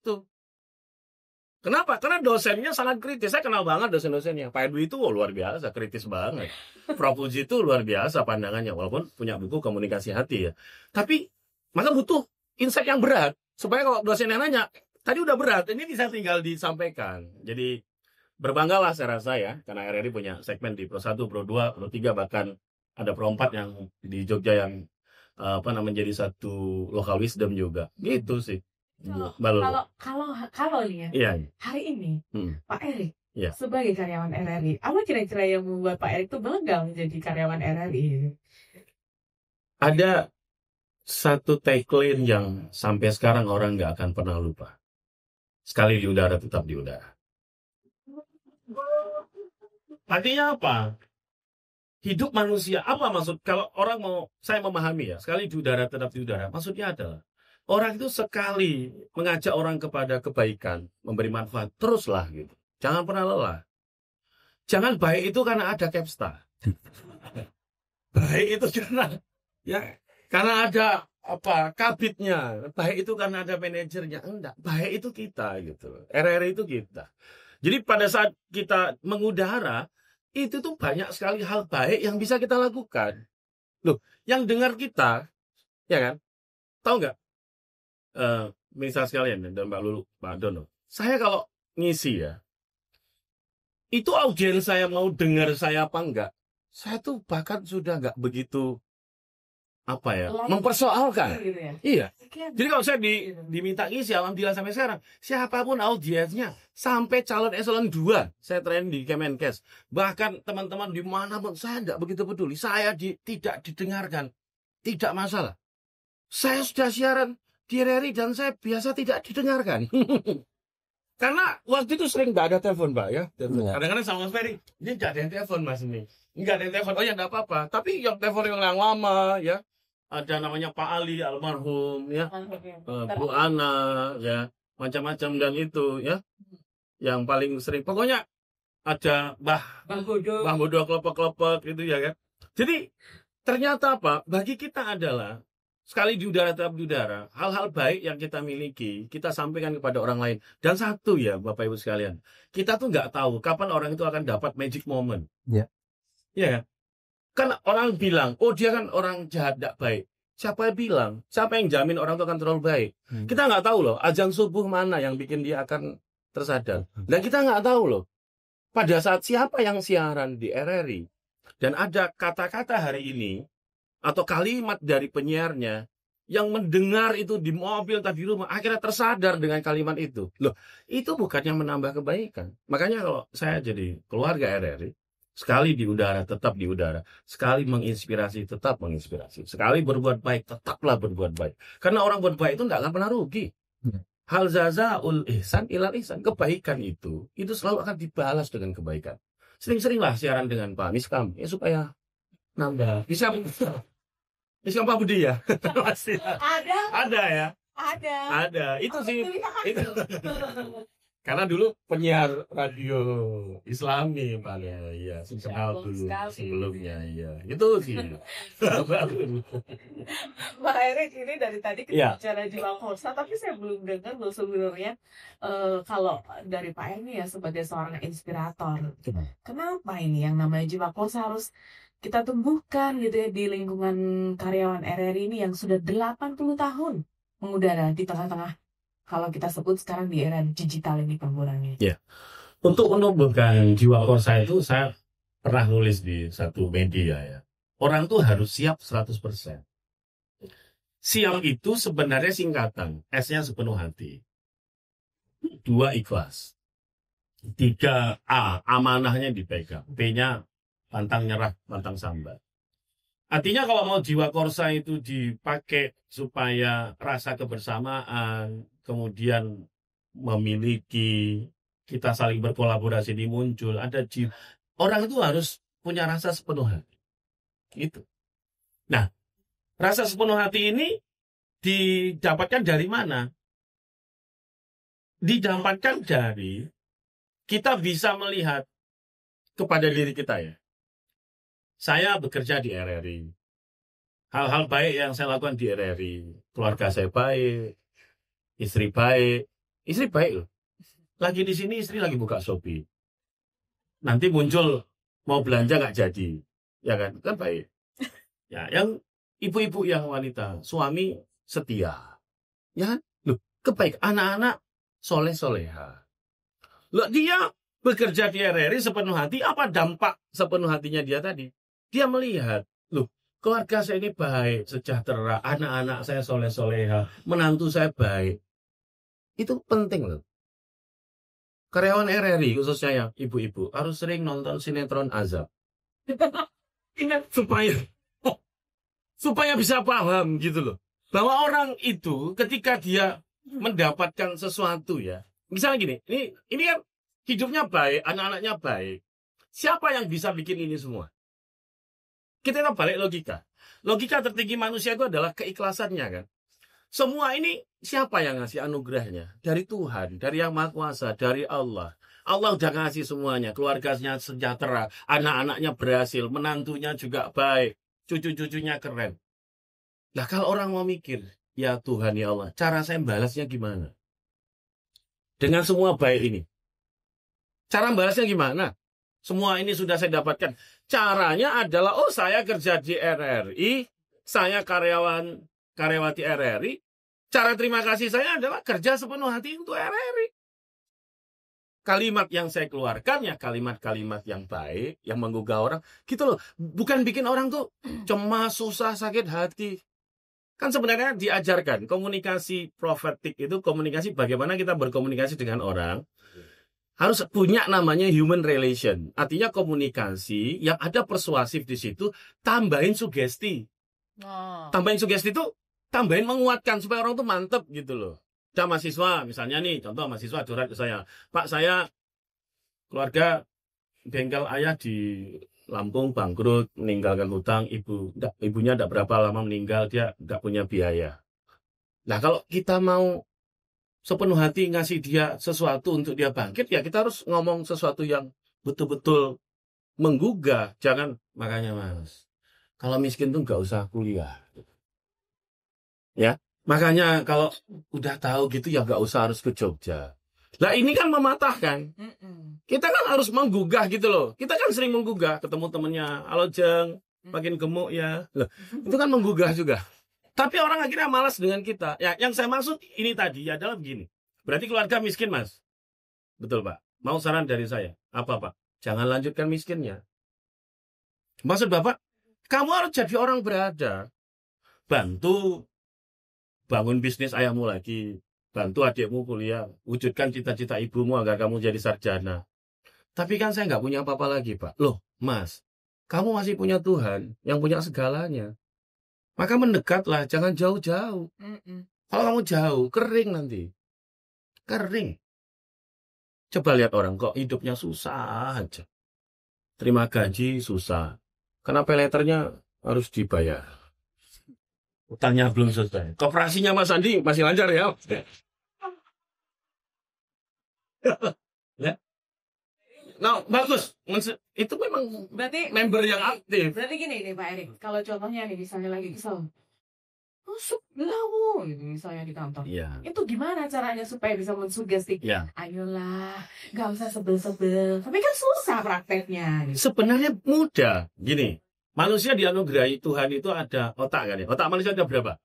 Kenapa? Karena dosennya sangat kritis. Saya kenal banget dosen-dosennya. Pak Edwi itu luar biasa, kritis banget. Prof Fuji itu luar biasa pandangannya, walaupun punya buku komunikasi hati ya. Tapi maka butuh insight yang berat, supaya kalau dosennya nanya, tadi udah berat, ini bisa tinggal disampaikan. Jadi berbanggalah saya rasa ya, karena RRI punya segmen di Pro 1, Pro 2, Pro 3, bahkan ada Pro 4 yang di Jogja yang menjadi satu local wisdom juga. Gitu sih. Kalau nih ya, iya. hari ini Pak Erik Iya. sebagai karyawan RRI, apa kira-kira yang membuat Pak Erik itu bangga menjadi karyawan RRI? Ada satu tagline yang sampai sekarang orang nggak akan pernah lupa. sekali di udara tetap di udara. Artinya apa? Hidup manusia, apa maksud? Kalau orang saya memahami ya, sekali di udara tetap di udara. Maksudnya adalah, orang itu sekali mengajak orang kepada kebaikan, memberi manfaat, teruslah gitu. Jangan pernah lelah. Jangan baik itu karena ada Capstar. Baik itu karena ada kabitnya. Baik itu karena ada manajernya. Enggak, baik itu kita gitu. RRI itu kita. Jadi pada saat kita mengudara, itu tuh banyak sekali hal baik yang bisa kita lakukan. Loh, yang dengar kita, ya kan? Tahu nggak? Misal sekalian, dan Mbak Lulu, Pak Dono. Saya kalau ngisi ya, itu audiens saya mau dengar saya apa enggak, saya tuh bahkan sudah nggak begitu mempersoalkan. Gitu ya? Iya. Jadi kalau saya diminta ngisi, alhamdulillah sampai sekarang, siapapun audiensnya, sampai calon eselon 2, saya training di Kemenkes, bahkan teman-teman di mana pun, saya nggak begitu peduli. Saya tidak didengarkan, tidak masalah. Saya sudah siaran di RRI dan saya biasa tidak didengarkan. Karena waktu itu sering nggak ada telepon, Pak ya. Kadang-kadang sama Mas Ferry, ini nggak ada yang telepon Mas ini. Nggak ada yang telepon, oh ya nggak apa-apa. Tapi yang telepon yang lama ya, ada namanya Pak Ali almarhum ya, Bu Ana ya, macam-macam, dan itu ya, yang paling sering. Pokoknya ada Mbah Bodo kelompok-kelompok gitu ya kan. Jadi ternyata bagi kita adalah sekali di udara tetap di udara. Hal-hal baik yang kita miliki, kita sampaikan kepada orang lain. Dan satu ya, Bapak Ibu sekalian, kita tuh nggak tahu kapan orang itu akan dapat magic moment. Ya. Iya kan orang bilang, oh dia kan orang jahat, tidak baik. Siapa yang bilang? Siapa yang jamin orang itu akan terlalu baik? Kita nggak tahu loh, azan subuh mana yang bikin dia akan tersadar. Dan kita nggak tahu loh, pada saat siapa yang siaran di RRI, dan ada kata-kata hari ini, atau kalimat dari penyiarnya, yang mendengar itu di mobil atau di rumah, akhirnya tersadar dengan kalimat itu. Loh, itu bukannya menambah kebaikan. Makanya kalau saya jadi keluarga RRI, sekali di udara, tetap di udara. Sekali menginspirasi, tetap menginspirasi. Sekali berbuat baik, tetaplah berbuat baik. Karena orang berbuat baik itu tidak akan pernah rugi. Hal jazaul ihsan ilal ihsan. Kebaikan itu selalu akan dibalas dengan kebaikan. Sering-seringlah siaran dengan Pak Miskam, ya supaya nambah. Bisa Miskam Pak Budi ya? Pasti. Ada ya? Ada. Itu sih. Itu. Karena dulu penyiar radio Islami Pak ya, kenal dulu sebelumnya ya. Itu sih. Pak Erik, ini dari tadi kita bicara jiwa korsa, tapi saya belum dengar loh sebenarnya kalau dari Pak Erik ya sebagai seorang inspirator. Kenapa ini yang namanya jiwa korsa harus kita tumbuhkan gitu ya di lingkungan karyawan RRI ini yang sudah 80 tahun mengudara di tengah-tengah, kalau kita sebut sekarang di era digital ini penggunanya. Ya. Untuk menumbuhkan jiwa korsa itu, saya pernah nulis di satu media ya. Orang tuh harus siap 100%. Siap itu sebenarnya singkatan. S-nya sepenuh hati. 2, ikhlas. 3, A, amanahnya dipegang. B-nya pantang nyerah, pantang sambat. Artinya kalau mau jiwa korsa itu dipakai supaya rasa kebersamaan, kemudian memiliki, kita saling berkolaborasi ini muncul, orang itu harus punya rasa sepenuh hati. Gitu. Nah, rasa sepenuh hati ini didapatkan dari mana? Didapatkan dari kita bisa melihat kepada diri kita ya. Saya bekerja di RRI. Hal-hal baik yang saya lakukan di RRI. Keluarga saya baik, istri baik. Istri baik loh. Lagi di sini istri lagi buka Shopee. Nanti muncul mau belanja nggak jadi. Ya kan? Kan baik. Ya, yang ibu-ibu yang wanita, suami setia. Ya kan? Loh, kebaik. Anak-anak soleh-soleha. Loh, dia bekerja di RRI sepenuh hati. Apa dampak sepenuh hatinya dia tadi? Dia melihat, loh, keluarga saya ini baik, sejahtera, anak-anak saya soleh-soleha, menantu saya baik. Itu penting loh. Karyawan RRI, khususnya yang ibu-ibu, harus sering nonton sinetron Azab. supaya bisa paham gitu loh. Bahwa orang itu ketika dia mendapatkan sesuatu ya, misalnya gini, ini kan hidupnya baik, anak-anaknya baik. Siapa yang bisa bikin ini semua? Kita balik logika. Logika tertinggi manusia itu adalah keikhlasannya kan. Semua ini siapa yang ngasih anugerahnya? Dari Tuhan, dari Yang Maha Kuasa, dari Allah. Allah udah ngasih semuanya, keluarganya sejahtera, anak-anaknya berhasil, menantunya juga baik, cucu-cucunya keren. Nah kalau orang mau mikir, ya Tuhan ya Allah, cara saya balasnya gimana? Dengan semua baik ini. Cara balasnya gimana? Semua ini sudah saya dapatkan. Caranya adalah, saya kerja di RRI, saya karyawati RRI. Cara terima kasih saya adalah kerja sepenuh hati untuk RRI. Kalimat yang saya keluarkan ya kalimat-kalimat yang baik, yang menggugah orang. Gitu loh. Bukan bikin orang tuh cemas, susah, sakit hati. Kan sebenarnya diajarkan komunikasi profetik itu komunikasi bagaimana kita berkomunikasi dengan orang. Harus punya namanya human relation. Artinya komunikasi yang ada persuasif di situ, tambahin sugesti. Tambahin sugesti itu, tambahin menguatkan supaya orang tuh mantep gitu loh. Ada mahasiswa, misalnya nih, contoh mahasiswa curhat ke saya. Pak, saya keluarga bengkel ayah di Lampung bangkrut, meninggalkan hutang, ibunya tidak berapa lama meninggal, dia tidak punya biaya. Nah, kalau kita mau sepenuh hati ngasih dia sesuatu untuk dia bangkit, ya kita harus ngomong sesuatu yang betul-betul menggugah. Jangan, makanya Mas, kalau miskin tuh nggak usah kuliah. Ya, makanya kalau udah tahu gitu ya nggak usah harus ke Jogja. Nah ini kan mematahkan. Kita kan harus menggugah gitu loh. Kita kan sering menggugah, ketemu temennya, halo Jeng, makin gemuk ya. Loh, itu kan menggugah juga. Tapi orang akhirnya malas dengan kita. Ya, yang saya maksud ini tadi adalah begini. Berarti keluarga miskin, Mas. Betul, Pak. Mau saran dari saya. Apa, Pak? Jangan lanjutkan miskinnya. Maksud Bapak, kamu harus jadi orang berada. Bantu bangun bisnis ayahmu lagi. Bantu adikmu kuliah. Wujudkan cita-cita ibumu agar kamu jadi sarjana. Tapi kan saya nggak punya apa-apa lagi, Pak. Loh, Mas. Kamu masih punya Tuhan yang punya segalanya. Maka mendekatlah, jangan jauh-jauh. Kalau kamu jauh, kering nanti. Kering. Coba lihat orang kok hidupnya susah aja. Terima gaji susah. Karena peleternya harus dibayar. Utangnya belum selesai. Koperasinya Mas Andi masih lancar ya. Ya. Nah, bagus. Itu memang Berarti member yang aktif. Berarti gini nih Pak Erik, kalau contohnya nih misalnya lagi kesel, masuk lawo gitu misalnya di kantor. Iya. Itu gimana caranya supaya bisa mensugesti? Iya. Ayolah, nggak usah sebel-sebel. Tapi kan susah prakteknya. Gitu. Sebenarnya mudah. Gini, manusia dianugerahi Tuhan itu ada otak kan ya. Otak manusia ada berapa?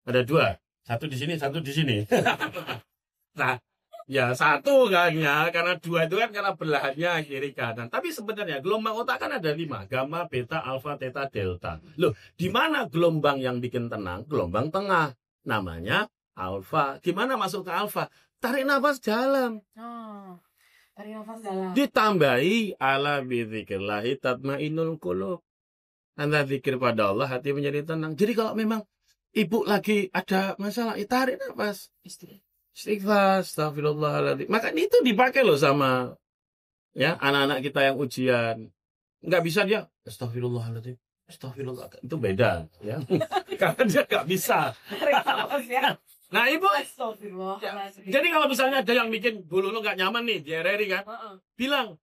Ada 2. Satu di sini, satu di sini. Nah, ya satu kan ya, karena 2 itu kan karena belahannya kiri kanan. Tapi sebenarnya gelombang otak kan ada 5, gamma, beta, alfa, theta, delta. Loh, di mana gelombang yang bikin tenang? Gelombang tengah, namanya alfa. Di mana masuk ke alfa? Tarik nafas dalam. Tarik nafas dalam. Ditambahi ala bidzikrillahi tatmainul qulub. Anda zikir pada Allah, hati menjadi tenang. Jadi kalau memang ibu lagi ada masalah, tarik nafas. Istighfar, astagfirullahaladzim. Maka itu dipakai loh sama ya anak-anak kita yang ujian. Nggak bisa dia, astagfirullahaladzim. Astagfirullah. Itu beda ya. Karena dia nggak bisa. Nah ibu, ya, jadi kalau misalnya ada yang bikin bulu lu nggak nyaman nih di RRI kan, bilang,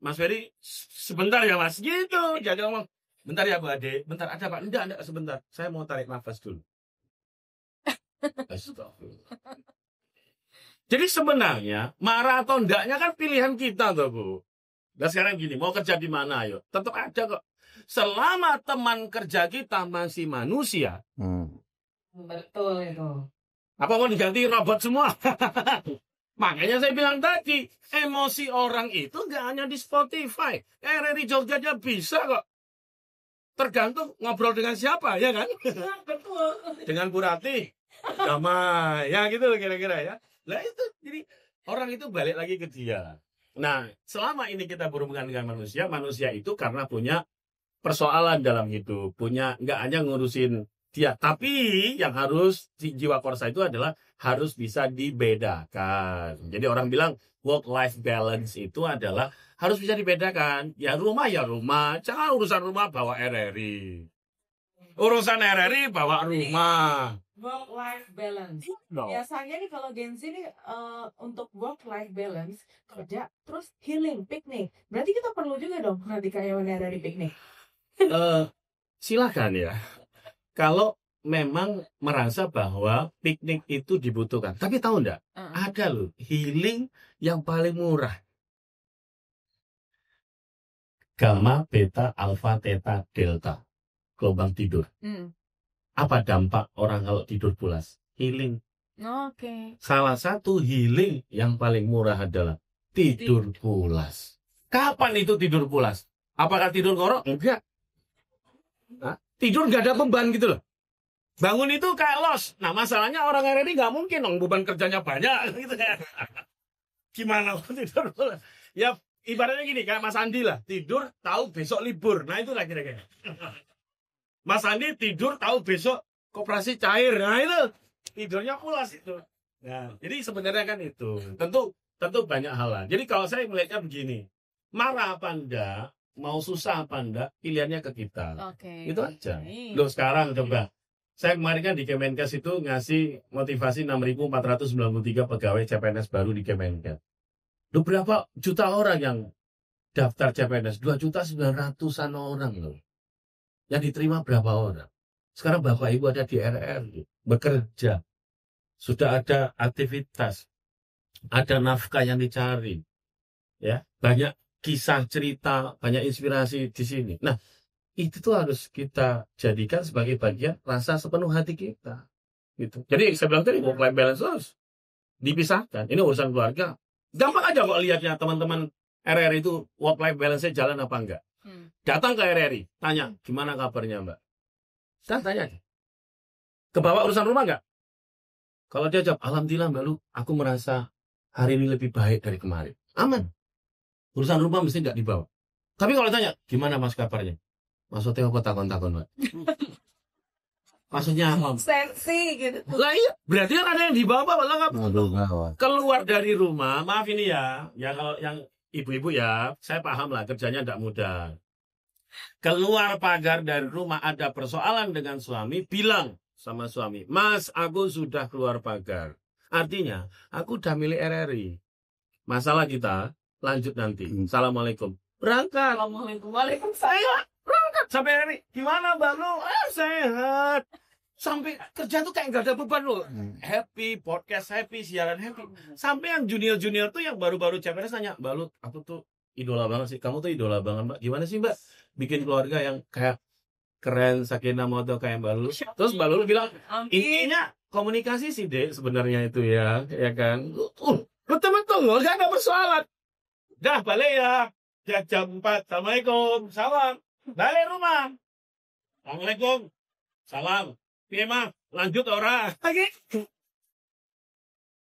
Mas Ferry, sebentar ya Mas, gitu. Jadi ngomong, bentar ya Bu Ade, bentar ada Pak, enggak sebentar, saya mau tarik nafas dulu. Jadi sebenarnya marah atau enggaknya kan pilihan kita tuh Bu. Nah sekarang gini, mau kerja di mana ayo? Tetap ada kok. Selama teman kerja kita masih manusia. Betul itu. Apa mau diganti robot semua? Makanya saya bilang tadi, emosi orang itu nggak hanya di Spotify. RRI Jogja aja bisa kok. Tergantung ngobrol dengan siapa, ya kan? Betul. Dengan Bu Rati. Damai, ya gitu kira-kira ya. Nah itu, jadi orang itu balik lagi ke dia. Nah, selama ini kita berhubungan dengan manusia, manusia itu karena punya persoalan dalam hidup, punya nggak hanya ngurusin Tapi yang harus jiwa korsa itu adalah harus bisa dibedakan. Jadi orang bilang work life balance itu adalah harus bisa dibedakan. Ya rumah, jangan urusan rumah bawa RRI. Urusan RRI bawa rumah. Work life balance. No. Biasanya nih kalau Gen Z nih untuk work life balance kerja terus healing, piknik. Berarti kita perlu juga dong nanti karyawan dari piknik. Silakan ya. Kalau memang merasa bahwa piknik itu dibutuhkan. Tapi tahu enggak? Ada loh healing yang paling murah. Gamma, beta, alfa, theta, delta. Gelombang tidur. Apa dampak orang kalau tidur pulas? Healing. Oke. Salah satu healing yang paling murah adalah tidur pulas. Kapan itu tidur pulas? Apakah tidur ngorok? Enggak. Nah, tidur nggak ada beban gitu loh. Bangun itu kayak los. Nah masalahnya orang RRI nggak mungkin dong, beban kerjanya banyak gitu ya. Gimana tidur pulas? Ya ibaratnya gini, kayak Mas Andi lah, tidur tahu besok libur. Nah itulah kira-kira. Mas Andi tidur tahu besok koperasi cair. Nah itu tidurnya pulas itu. Nah, jadi sebenarnya kan itu. Tentu banyak hal lah. Jadi kalau saya melihatnya begini, marah apa enggak, mau susah apa enggak, pilihannya ke kita. Oke. Itu aja. Loh sekarang coba. Saya kemarin kan di Kemenkes itu ngasih motivasi 6.493 pegawai CPNS baru di Kemenkes. Loh berapa juta orang yang daftar CPNS? 2.900.000-an orang loh. Yang diterima berapa orang? Sekarang Bapak Ibu ada di RRI, bekerja. Sudah ada aktivitas. Ada nafkah yang dicari. Ya, banyak kisah cerita, banyak inspirasi di sini. Nah, itu tuh harus kita jadikan sebagai bagian rasa sepenuh hati kita. Gitu. Jadi saya bilang tadi work life balance harus dipisahkan. Ini urusan keluarga. Gampang aja kok lihatnya teman-teman RRI itu work life balance-nya jalan apa enggak. Datang ke RRI, tanya, gimana kabarnya Mbak? Saya tanya aja. Kebawa urusan rumah enggak? Kalau dia jawab, alhamdulillah Mbak Lu, aku merasa hari ini lebih baik dari kemarin. Aman. Urusan rumah mesti enggak dibawa. Tapi kalau tanya, gimana Mas kabarnya? Maksudnya apa takon-takon Mbak? Maksudnya apa? Sensi gitu. Lah iya, berarti kan ada yang dibawa, malah nggak keluar dari rumah. Maaf ini ya kalau yang ibu-ibu ya, saya paham lah kerjanya tidak mudah. Keluar pagar dari rumah ada persoalan dengan suami, bilang sama suami, Mas, aku sudah keluar pagar. Artinya, aku udah milik RRI. Masalah kita lanjut nanti. Assalamualaikum. Berangkat. Assalamualaikum. Waalaikumsalam. Berangkat sampai RRI. Gimana Mbak Lu? Sehat. Sampai kerja tuh kayak nggak ada beban loh. Happy, podcast happy, siaran happy. Sampai yang junior-junior tuh yang baru-baru CPNS nanya, Mbak Lu, aku tuh idola banget sih. Kamu tuh idola banget Mbak. Gimana sih Mbak? Bikin keluarga yang kayak keren, sakinah mawaddah kayak Mbak Lu. Terus Mbak Lu bilang, intinya komunikasi sih dek sebenarnya itu ya kan. Betul-betul loh, gak ada persoalan. Dah balik ya. Jam 4. Assalamualaikum. Salam. Balik rumah. Assalamualaikum. Salam. Piye mah, lanjut orang. Lagi.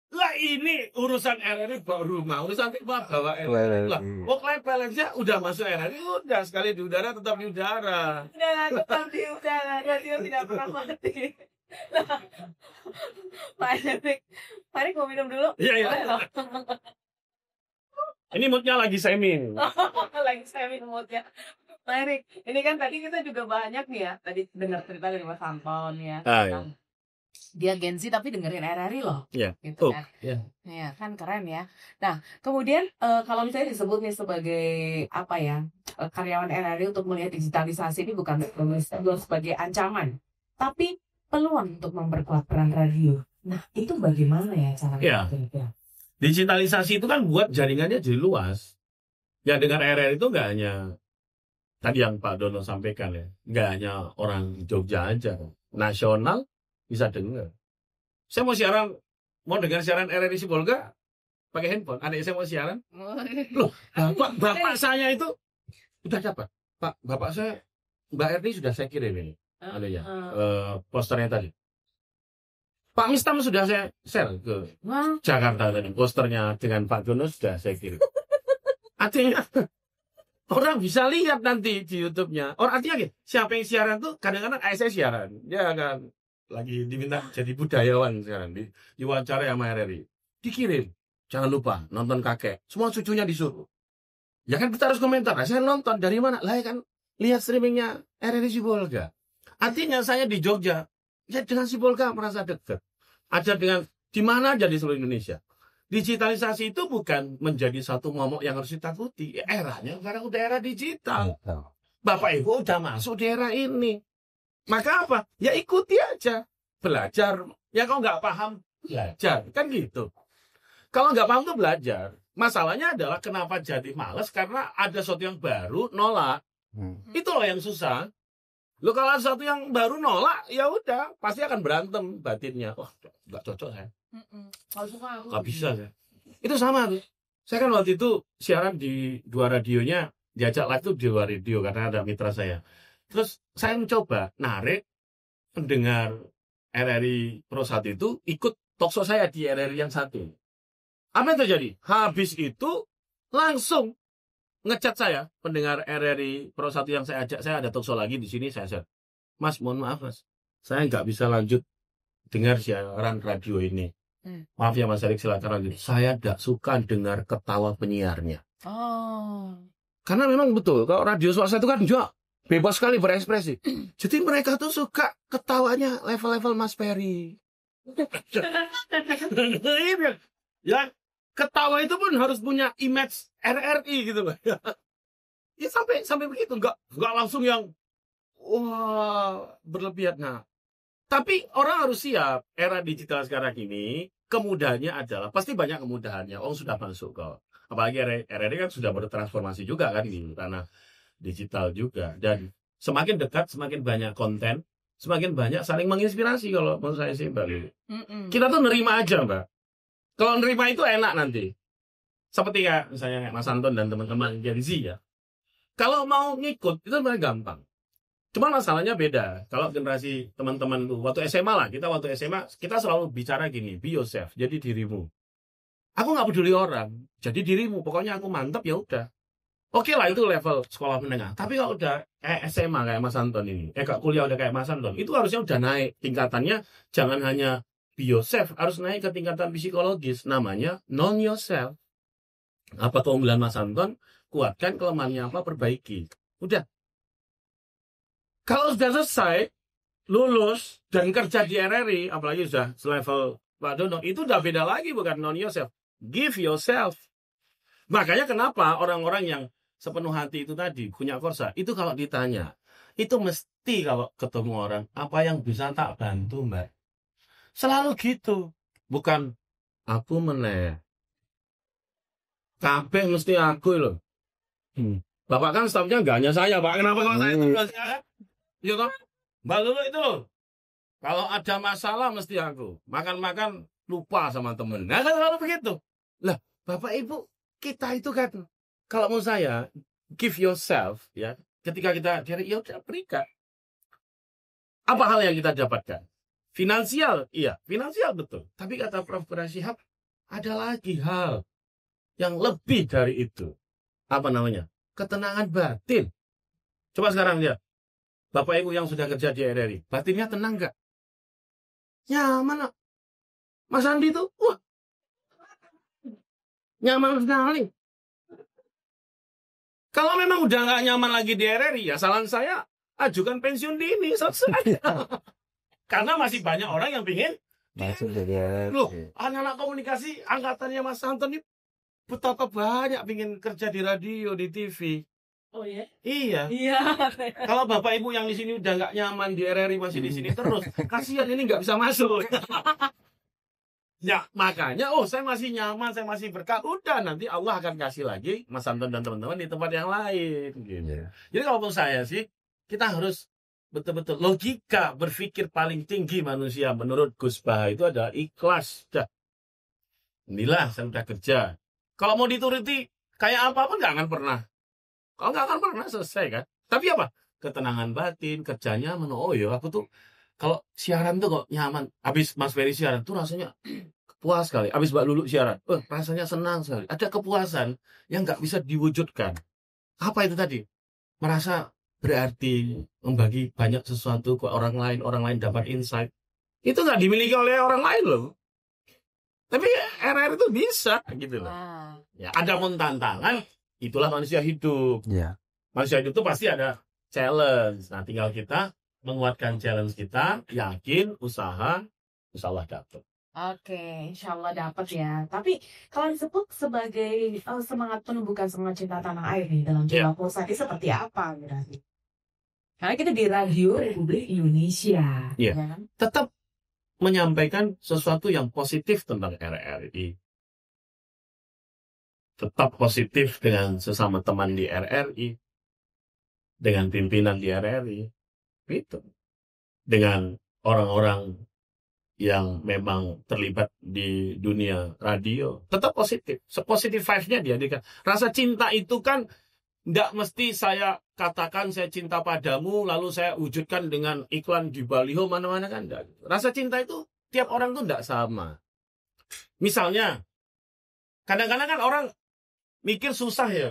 Lah ini urusan RRI bawa rumah, urusan rumah bawa RRI. Lah, work life balance-nya udah masuk RRI, udah sekali di udara tetap di udara. Udah tetap di udara, radio tidak pernah mati. Pak Erik mau minum dulu? Iya. Ini moodnya lagi semi. Lagi semi moodnya. Pak Erik, ini kan tadi kita juga banyak nih ya, tadi dengar cerita dari Mas Anton ya. Iya. Dia Gen Z tapi dengerin RRI loh. Iya. Gitu kan. Iya. Kan keren ya. Nah, kemudian kalau misalnya disebut nih sebagai apa ya, karyawan RRI untuk melihat digitalisasi ini bukan sebagai ancaman, tapi peluang untuk memperkuat peran radio. Nah, itu bagaimana ya caranya? Iya. Digitalisasi itu kan buat jaringannya jadi luas. Ya dengan RRI itu nggak hanya tadi yang Pak Dono sampaikan ya, nggak hanya orang Jogja aja, nasional bisa dengar. Saya mau dengar siaran RRI Sibolga pakai handphone. Adik saya mau siaran. Loh, bapak saya itu udah dapat. Pak, bapak saya Mbak Erni sudah saya kirim ini. Ada ya, posternya tadi. Pak Mistam sudah saya share ke Jakarta tadi. Posternya dengan Pak Dono sudah saya kirim. Artinya Orang bisa lihat nanti di YouTube-nya. Orang artinya gini, siapa yang siaran tuh kadang-kadang saya siaran. Dia kan lagi diminta jadi budayawan sekarang di wawancara sama RRI. Dikirim. Jangan lupa nonton kakek. Semua cucunya disuruh. Ya kan kita harus komentar. Nah, saya nonton dari mana? Lah kan lihat streamingnya RRI Sibolga. Artinya saya di Jogja. Ya dengan Sibolga merasa dekat. Ada dengan di mana aja di seluruh Indonesia. Digitalisasi itu bukan menjadi satu momok yang harus ditakuti. Eranya sekarang udah era digital. Bapak Ibu udah masuk di era ini. Maka apa? Ya ikuti aja. Belajar. Ya kalau nggak paham, belajar. Kan gitu. Kalau nggak paham tuh belajar. Masalahnya adalah kenapa jadi males? Karena ada sesuatu yang baru, nolak. Itu loh yang susah. Lo kalau ada sesuatu yang baru nolak, ya udah. Pasti akan berantem batinnya. Oh, nggak cocok ya. Kalau suka aku Nggak bisa ya. Itu sama tuh. Saya kan waktu itu siaran di 2 radionya, diajak live tuh di 2 radio karena ada mitra saya. Terus saya mencoba narik pendengar RRI Pro 1 itu ikut talkshow saya di RRI yang satu. Apa yang terjadi? Habis itu langsung ngechat saya, pendengar RRI Pro 1 yang saya ajak, saya ada talkshow lagi di sini, saya share. Mas, mohon maaf Mas, saya nggak bisa lanjut dengar siaran radio ini. Maaf ya Mas Erik, silakan lanjut. Saya tidak suka dengar ketawa penyiarnya. Oh. Karena memang betul, kalau radio swasta itu kan juga bebas sekali berekspresi. Jadi mereka tuh suka ketawanya level-level Mas Ferry. Ya, ketawa itu pun harus punya image RRI gitu loh. Ya sampai begitu, nggak langsung yang wah berlebihan. Nah, tapi orang harus siap. Era digital sekarang ini kemudahannya adalah pasti banyak kemudahannya. Orang sudah masuk kok. Apalagi RRI kan sudah bertransformasi juga kan di tanah digital juga. Dan semakin dekat, semakin banyak konten, semakin banyak saling menginspirasi kalau menurut saya sih Mbak Lili. Kita tuh nerima aja Mbak. Kalau nerima itu enak nanti. Seperti kayak misalnya Mas Anton dan teman-teman Gen Z ya. Kalau mau ngikut itu sebenarnya gampang. Cuma masalahnya beda. Kalau generasi teman-teman tuh waktu SMA lah, waktu SMA kita selalu bicara gini, be yourself, jadi dirimu. Aku nggak peduli orang, jadi dirimu. Pokoknya aku mantep ya udah. Oke lah itu level sekolah menengah. Tapi kalau udah SMA kayak Mas Anton ini, kalau kuliah udah kayak Mas Anton, itu harusnya udah naik tingkatannya. Jangan hanya be yourself, harus naik ke tingkatan psikologis. Namanya know yourself. Apa keunggulan Mas Anton? Kuatkan, kelemahannya apa, perbaiki. Udah. Kalau sudah selesai, lulus, dan kerja di RRI, apalagi sudah selevel Pak Dono, itu udah beda lagi, bukan know yourself. Give yourself. Makanya kenapa orang-orang yang sepenuh hati itu tadi, punya Korsa, itu kalau ditanya, itu mesti kalau ketemu orang, apa yang bisa tak bantu Mbak? Selalu gitu. Bukan, aku meneh. Kabeh mesti aku loh. Bapak kan stafnya nggak hanya saya, Pak. Kenapa kalau saya terus ya? Ya toh, Mbak Lulu itu kalau ada masalah mesti aku makan lupa sama temen. Nah kan selalu begitu. Lah, Bapak Ibu kita itu kan kalau mau saya give yourself ya. Ketika kita cari ya udah berikan. Apa hal yang kita dapatkan? Finansial, iya, finansial betul. Tapi kata Prof. Berasihab ada lagi hal yang lebih dari itu. Apa namanya? Ketenangan batin. Coba sekarang lihat. Bapak Ibu yang sudah kerja di RRI, batinnya tenang nggak? Nyaman. Mas Andi tuh, wah, nyaman sekali. Kalau memang udah nggak nyaman lagi di RRI, ya saran saya ajukan pensiun dini, selesai. Karena masih banyak orang yang pingin masuk jadi loh, anak-anak komunikasi angkatannya Mas Anton ini betapa banyak pingin kerja di radio, di TV. Oh ya? Iya. Iya. Kalau Bapak Ibu yang di sini udah nggak nyaman di RRI masih di sini terus, kasihan ini nggak bisa masuk. Ya makanya, saya masih nyaman, saya masih berkah. Udah nanti Allah akan kasih lagi Mas Anton dan teman-teman di tempat yang lain. Gitu. Jadi kalau menurut saya sih, kita harus betul-betul logika berpikir paling tinggi manusia menurut Gus Bah itu adalah ikhlas. Inilah saya udah kerja. Kalau mau dituruti kayak apapun nggak akan pernah. Kalau nggak akan pernah selesai kan. Tapi apa? Ketenangan batin, kerjanya oh ya aku tuh kalau siaran tuh kok nyaman. Habis Mas Ferry siaran tuh rasanya puas sekali. Habis Mbak Lulu siaran, rasanya senang sekali. Ada kepuasan yang nggak bisa diwujudkan Apa itu tadi? Merasa berarti, membagi banyak sesuatu ke orang lain dapat insight. Itu nggak dimiliki oleh orang lain loh. Tapi RR itu bisa gitu loh. Ya, ada pun tantangan, itulah manusia hidup. Ya. Manusia hidup itu pasti ada challenge. Nah, tinggal kita menguatkan challenge kita, yakin, usaha, insya Allah dapat. Oke, insya Allah dapat ya. Tapi kalau disebut sebagai semangat penumbukan semangat cinta tanah air nih dalam jiwa pulsa ini seperti apa berarti? Karena kita di Radio Republik Indonesia, Iya. kan? Tetap menyampaikan sesuatu yang positif tentang RRI. Tetap positif dengan sesama teman di RRI, dengan pimpinan di RRI, gitu. Dengan orang-orang yang memang terlibat di dunia radio, tetap positif. Sepositif vibes-nya dia. Rasa cinta itu kan nggak mesti saya katakan saya cinta padamu, lalu saya wujudkan dengan iklan di baliho mana-mana kan enggak. Rasa cinta itu tiap orang tuh enggak sama. Misalnya, kadang-kadang kan orang mikir susah ya.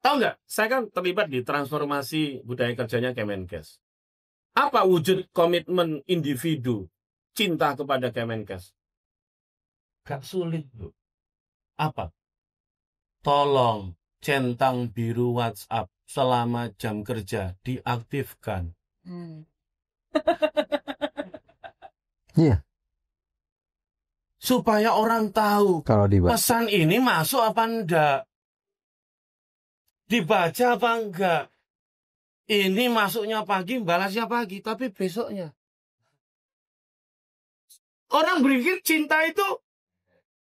Tahu nggak? Saya kan terlibat di transformasi budaya kerjanya Kemenkes. Apa wujud komitmen individu cinta kepada Kemenkes? Gak sulit, loh. Apa? Tolong centang biru WhatsApp selama jam kerja diaktifkan. Iya. Supaya orang tahu Kalau dibaca. pesan ini masuk apa enggak. Dibaca apa enggak. Ini masuknya pagi, balasnya pagi, tapi besoknya. Orang berpikir cinta itu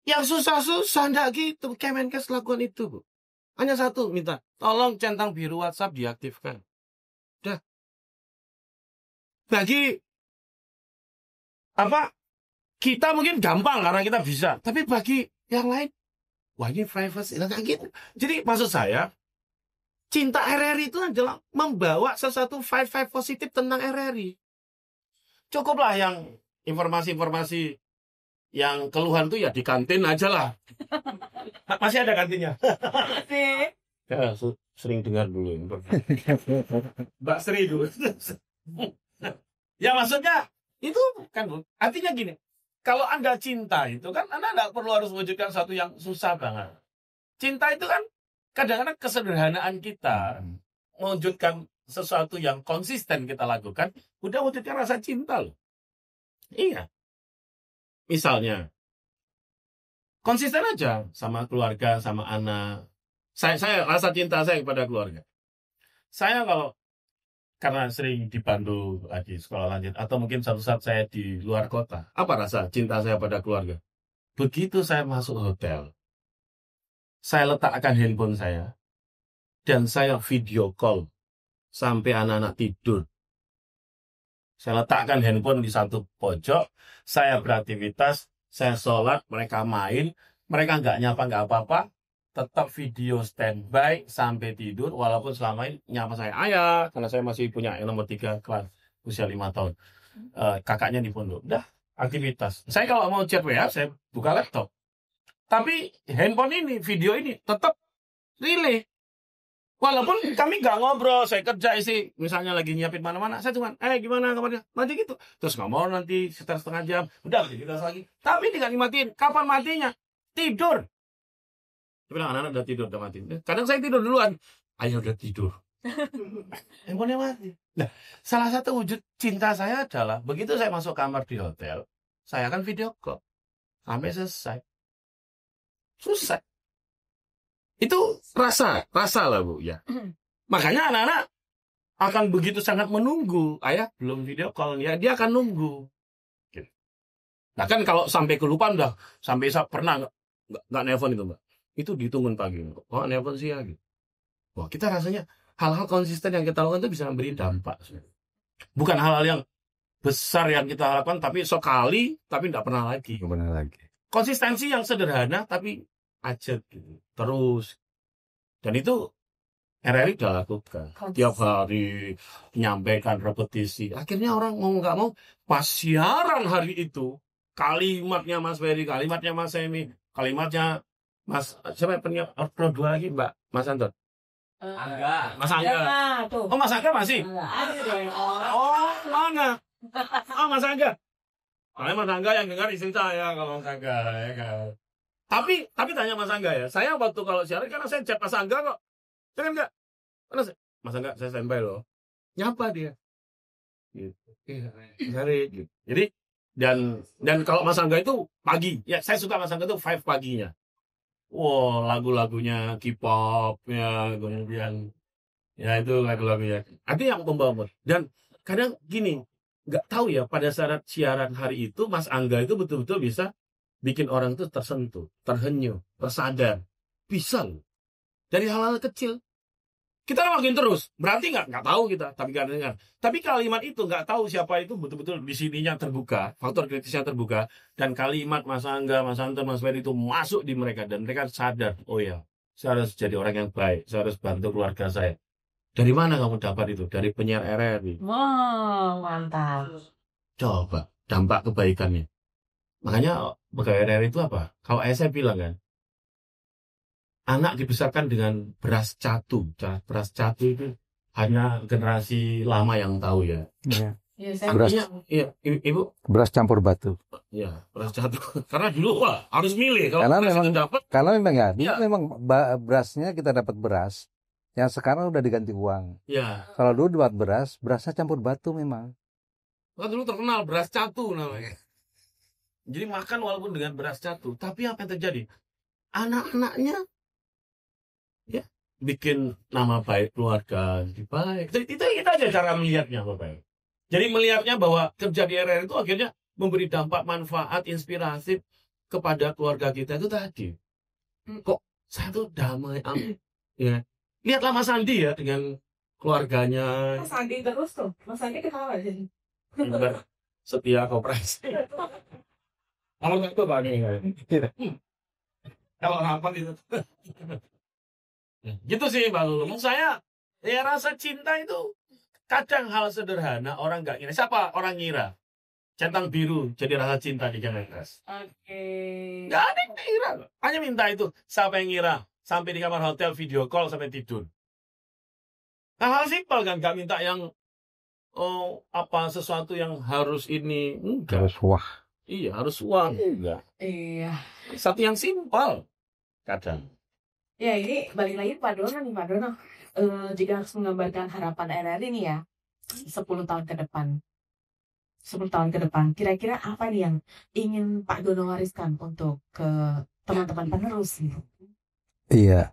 yang susah-susah, enggak gitu. Kemenkes lakukan itu, Bu. Hanya satu, minta. Tolong centang biru WhatsApp diaktifkan. Udah. Bagi kita mungkin gampang karena kita bisa. Tapi bagi yang lain, wah ini privacy. Nah, gitu. Jadi maksud saya, cinta RRI itu adalah membawa sesuatu vibe positif tentang RRI. Cukuplah yang informasi-informasi yang keluhan tuh ya di kantin aja lah. Masih ada kantinnya? Masih. Ya, sering dengar dulu. Mbak Sri dulu. Ya maksudnya, itu kan artinya gini. Kalau Anda cinta itu kan Anda tidak perlu harus wujudkan sesuatu yang susah banget. Cinta itu kan kadang-kadang kesederhanaan kita. Mewujudkan sesuatu yang konsisten kita lakukan, udah wujudkan rasa cinta loh. Iya. Misalnya, konsisten aja sama keluarga, sama anak. Saya rasa cinta saya kepada keluarga. Saya karena sering dibantu lagi sekolah lanjut, atau mungkin suatu saat saya di luar kota, apa rasa cinta saya pada keluarga? Begitu saya masuk hotel, saya letakkan handphone saya, dan saya video call sampai anak-anak tidur. Saya letakkan handphone di satu pojok, saya beraktivitas, saya sholat, mereka main, mereka nggak nyapa, nggak apa-apa, tetap video standby sampai tidur, walaupun selama ini nyapa saya ayah, karena saya masih punya yang nomor 3 kelas, usia 5 tahun. Kakaknya di pondok. Udah, aktivitas. Saya kalau mau chat WA, saya buka laptop. Tapi handphone ini, video ini, tetap relay. Walaupun kami nggak ngobrol, saya kerja isi, misalnya lagi nyiapin mana-mana, saya cuma, gimana kabarnya? Nanti gitu. Terus ngomong nanti sekitar setengah jam, udah aktivitas lagi. Tapi tidak dimatiin. Kapan matinya? Tidur. Saya bilang, anak-anak udah tidur, udah mati. Kadang saya tidur duluan. Ayah udah tidur. Handphonenya mati. Nah, salah satu wujud cinta saya adalah, begitu saya masuk kamar di hotel, saya akan video call. Sampai selesai. Selesai. Itu rasa lah, Bu. Ya. Makanya anak-anak akan begitu sangat menunggu. Ayah belum video call. Ya, dia akan nunggu. Gitu. Nah kan kalau sampai kelupaan dah, sampai saya pernah nggak nelpon itu, Mbak. Itu ditungguin pagi. Oh, nelpon sih ya. Gitu. Wah, kita rasanya hal-hal konsisten yang kita lakukan itu bisa memberi dampak. Bukan hal-hal yang besar yang kita lakukan, tapi sekali, tapi nggak pernah lagi. Nggak pernah lagi. Konsistensi yang sederhana, tapi ajat gitu. Terus. Dan itu RRI udah lakukan. Tiap hari menyampaikan repetisi. Akhirnya orang mau nggak mau, pas siaran hari itu, kalimatnya Mas Ferry, kalimatnya Mas Emi, kalimatnya Mas, siapa penyiar Pro 2 lagi, Mbak? Mas Anton. Angga. Mas Angga. Tuh. Oh, Mas Angga masih? Ada dong. Oh, mana? Oh, Mas Angga. Mas Angga yang dengar istri saya kalau Mas Angga, ya kan. Tapi tanya Mas Angga ya. Saya waktu kalau siaran karena saya chat Mas Angga kok. Jangan enggak. Karena Mas Angga saya standby loh. Nyapa dia. Gitu. Gitu. Jadi dan kalau Mas Angga itu pagi. Ya, saya suka Mas Angga itu 5 paginya. Wow, lagu-lagunya K-pop ya, kemudian ya itu lagu-lagunya. Ada yang membawa mood. Dan kadang gini, nggak tahu ya pada saat siaran hari itu Mas Angga itu betul-betul bisa bikin orang tuh tersentuh, terhenyuh, tersadar. Bisa loh. Dari hal-hal kecil. Kita ngelakuin terus, berarti nggak tahu kita, tapi nggak dengar. Tapi kalimat itu nggak tahu siapa itu betul-betul di sininya terbuka, faktor kritisnya terbuka, dan kalimat Mas Angga, Mas Anton, Mas Ferry itu masuk di mereka dan mereka sadar, oh ya, saya harus jadi orang yang baik, saya harus bantu keluarga saya. Dari mana kamu dapat itu? Dari penyiar RRI. Wow, mantap. Coba dampak kebaikannya. Makanya pegawai RRI itu apa? Kalau saya bilang kan. Anak dibesarkan dengan beras catu. Beras catu itu hanya generasi lama yang tahu ya. Iya. Iya, saya Beras. Iya, Ibu. Beras campur batu. Iya, beras catu. Karena dulu harus milih. Kalau Karena beras memang- itu dapat, Karena memang ya, dulu Iya. memang berasnya kita dapat beras. Yang sekarang udah diganti uang. ya. Kalau dulu dapat berasnya campur batu memang. Kan dulu terkenal beras catu namanya. Jadi makan walaupun dengan beras catu, tapi apa yang terjadi? Anak-anaknya ya bikin nama baik keluarga jadi baik. Itu kita aja cara melihatnya Bapak. Jadi melihatnya bahwa kerja di RRI itu akhirnya memberi dampak manfaat inspirasi kepada keluarga kita itu tadi. Kok saya tuh damai amin. Ya. Lihatlah Mas Andi ya dengan keluarganya. Mas Andi terus tuh. Mas Andi ketawa jadi. Setia koperasi. Kalau nggak itu bagi kalau rapat itu. Gitu sih Bang Lulu. Menurut saya ya rasa cinta itu kadang hal sederhana orang nggak ngira. Siapa orang ngira? Centang biru jadi rasa cinta di Kemenkes. Oke. Nggak ada yang ngira. Hanya minta itu. Siapa yang ngira? Sampai di kamar hotel video call sampai tidur. Hal simpel kan, nggak minta yang sesuatu yang harus ini. Enggak. Terus wah. Iya, harus uang. Enggak. Iya. Satu yang simpel. Kadang. Ya ini balik lagi Pak Dono nih Pak Dono. Jika harus menggambarkan harapan RRI nih ya 10 tahun ke depan. 10 tahun ke depan kira-kira apa nih yang ingin Pak Dono wariskan untuk ke teman-teman penerus gitu? Iya.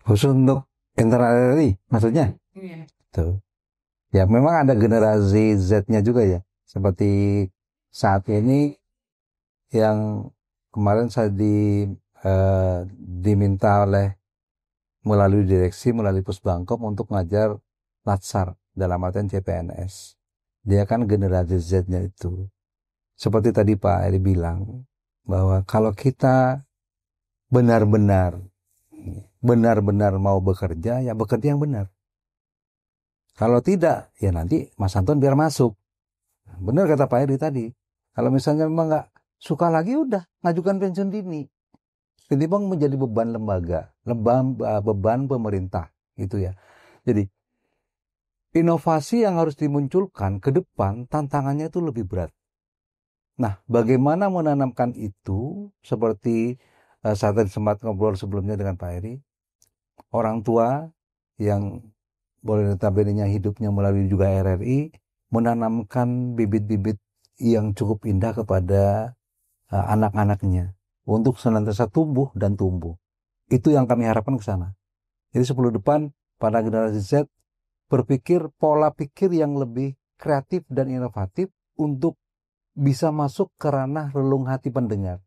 Khusus untuk internal RRI maksudnya. Iya. Tuh. Ya memang ada generasi Z-nya juga ya. Seperti saat ini yang kemarin saya diminta oleh melalui direksi, melalui Pusbangkom untuk ngajar Latsar dalam artian CPNS. Dia kan generasi Z-nya itu. Seperti tadi Pak Eri bilang bahwa kalau kita benar-benar mau bekerja, ya bekerja yang benar. Kalau tidak, ya nanti Mas Anton biar masuk. Benar kata Pak Eri tadi. Kalau misalnya memang nggak suka lagi, udah ngajukan pensiun dini. Ketimbang menjadi beban lembaga, beban pemerintah, gitu ya. Jadi inovasi yang harus dimunculkan ke depan tantangannya itu lebih berat. Nah, bagaimana menanamkan itu? Seperti saya tadi sempat ngobrol sebelumnya dengan Pak Eri, orang tua yang boleh notabene hidupnya melalui juga RRI menanamkan bibit-bibit yang cukup indah kepada anak-anaknya untuk senantiasa tumbuh dan tumbuh. Itu yang kami harapkan ke sana. Jadi 10 depan pada generasi Z berpikir pola pikir yang lebih kreatif dan inovatif untuk bisa masuk ke ranah relung hati pendengar.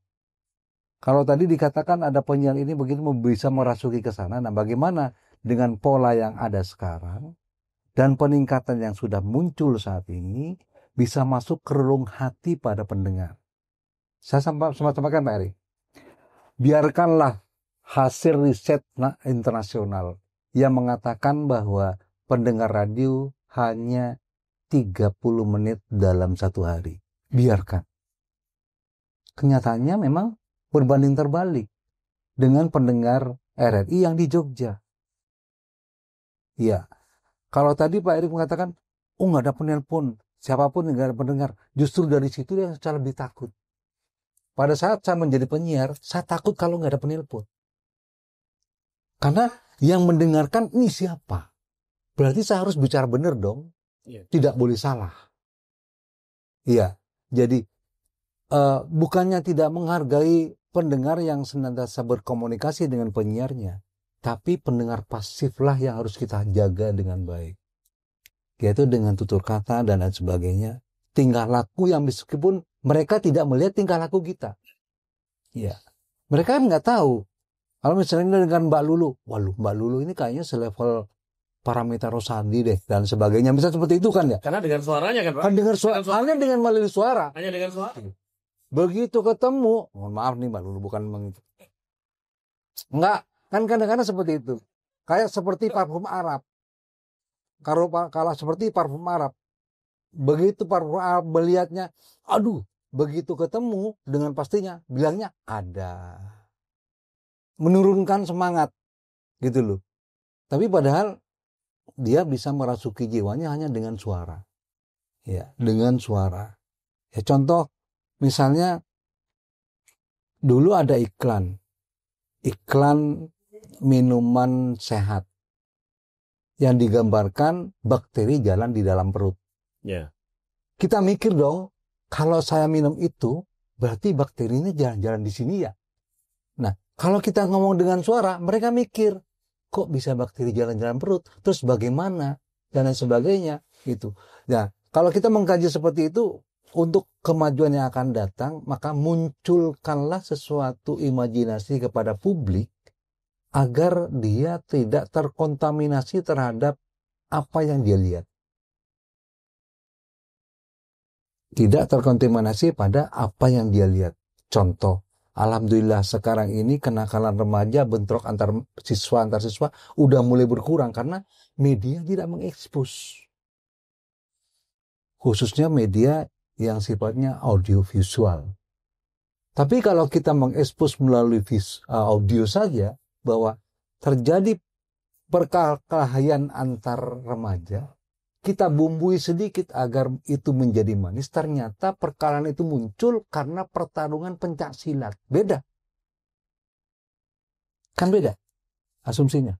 Kalau tadi dikatakan ada penyiar ini begitu bisa merasuki ke sana, nah bagaimana dengan pola yang ada sekarang dan peningkatan yang sudah muncul saat ini bisa masuk ke relung hati pada pendengar. Saya sampaikan Pak Eri, biarkanlah hasil riset internasional yang mengatakan bahwa pendengar radio hanya 30 menit dalam satu hari. Biarkan. Kenyataannya memang berbanding terbalik dengan pendengar RRI yang di Jogja. Iya. Kalau tadi Pak Erik mengatakan, oh nggak ada penelpon, siapapun nggak ada pendengar. Justru dari situ dia saya lebih takut. Pada saat saya menjadi penyiar, saya takut kalau nggak ada penelpon. Karena yang mendengarkan ini siapa? Berarti saya harus bicara benar dong. Iya. Tidak boleh salah. Iya. Jadi bukannya tidak menghargai pendengar yang senantiasa berkomunikasi dengan penyiarnya, tapi pendengar pasiflah yang harus kita jaga dengan baik, yaitu dengan tutur kata dan lain sebagainya, tingkah laku yang meskipun mereka tidak melihat tingkah laku kita, ya mereka kan nggak tahu. Kalau misalnya dengan Mbak Lulu, waduh Mbak Lulu ini kayaknya selevel Paramitha Rusady deh dan sebagainya, misalnya seperti itu kan ya? Karena dengan suaranya kan Pak? Kan dengar suara, hanya dengan melalui suara. Hanya dengan suara. Begitu ketemu, mohon maaf nih Mbak Lulu, bukan enggak, kan kadang-kadang seperti itu. Kayak seperti parfum Arab. Kalau seperti parfum Arab, begitu parfum Arab melihatnya, aduh, begitu ketemu dengan pastinya bilangnya ada. Menurunkan semangat gitu loh. Tapi padahal dia bisa merasuki jiwanya hanya dengan suara. Ya, dengan suara. Ya contoh misalnya dulu ada iklan minuman sehat yang digambarkan bakteri jalan di dalam perut. Ya. Kita mikir dong, kalau saya minum itu berarti bakterinya jalan-jalan di sini ya. Nah, kalau kita ngomong dengan suara, mereka mikir kok bisa bakteri jalan-jalan perut, terus bagaimana dan lain sebagainya gitu. Nah, kalau kita mengkaji seperti itu, untuk kemajuan yang akan datang, maka munculkanlah sesuatu imajinasi kepada publik agar dia tidak terkontaminasi terhadap apa yang dia lihat. Tidak terkontaminasi pada apa yang dia lihat. Contoh, alhamdulillah sekarang ini kenakalan remaja, bentrok antar siswa udah mulai berkurang karena media tidak mengekspos. Khususnya media yang sifatnya audiovisual. Tapi kalau kita mengekspos melalui audio saja bahwa terjadi perkelahian antar remaja, kita bumbui sedikit agar itu menjadi manis, ternyata perkelahian itu muncul karena pertarungan pencak silat. Beda. Kan beda asumsinya.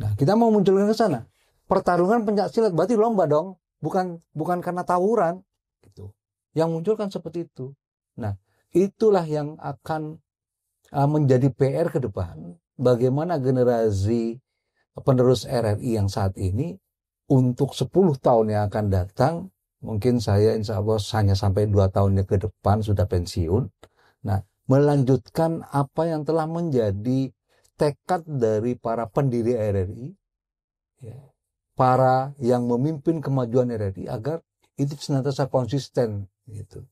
Nah, kita mau munculkan ke sana. Pertarungan pencak silat berarti lomba dong, bukan karena tawuran. Gitu. Yang muncul kan seperti itu. Nah, itulah yang akan menjadi PR ke depan. Bagaimana generasi penerus RRI yang saat ini untuk 10 tahun yang akan datang, mungkin saya insya Allah hanya sampai 2 tahun ke depan sudah pensiun. Nah, melanjutkan apa yang telah menjadi tekad dari para pendiri RRI, ya, para yang memimpin kemajuan RRI agar itu senantiasa konsisten gitu.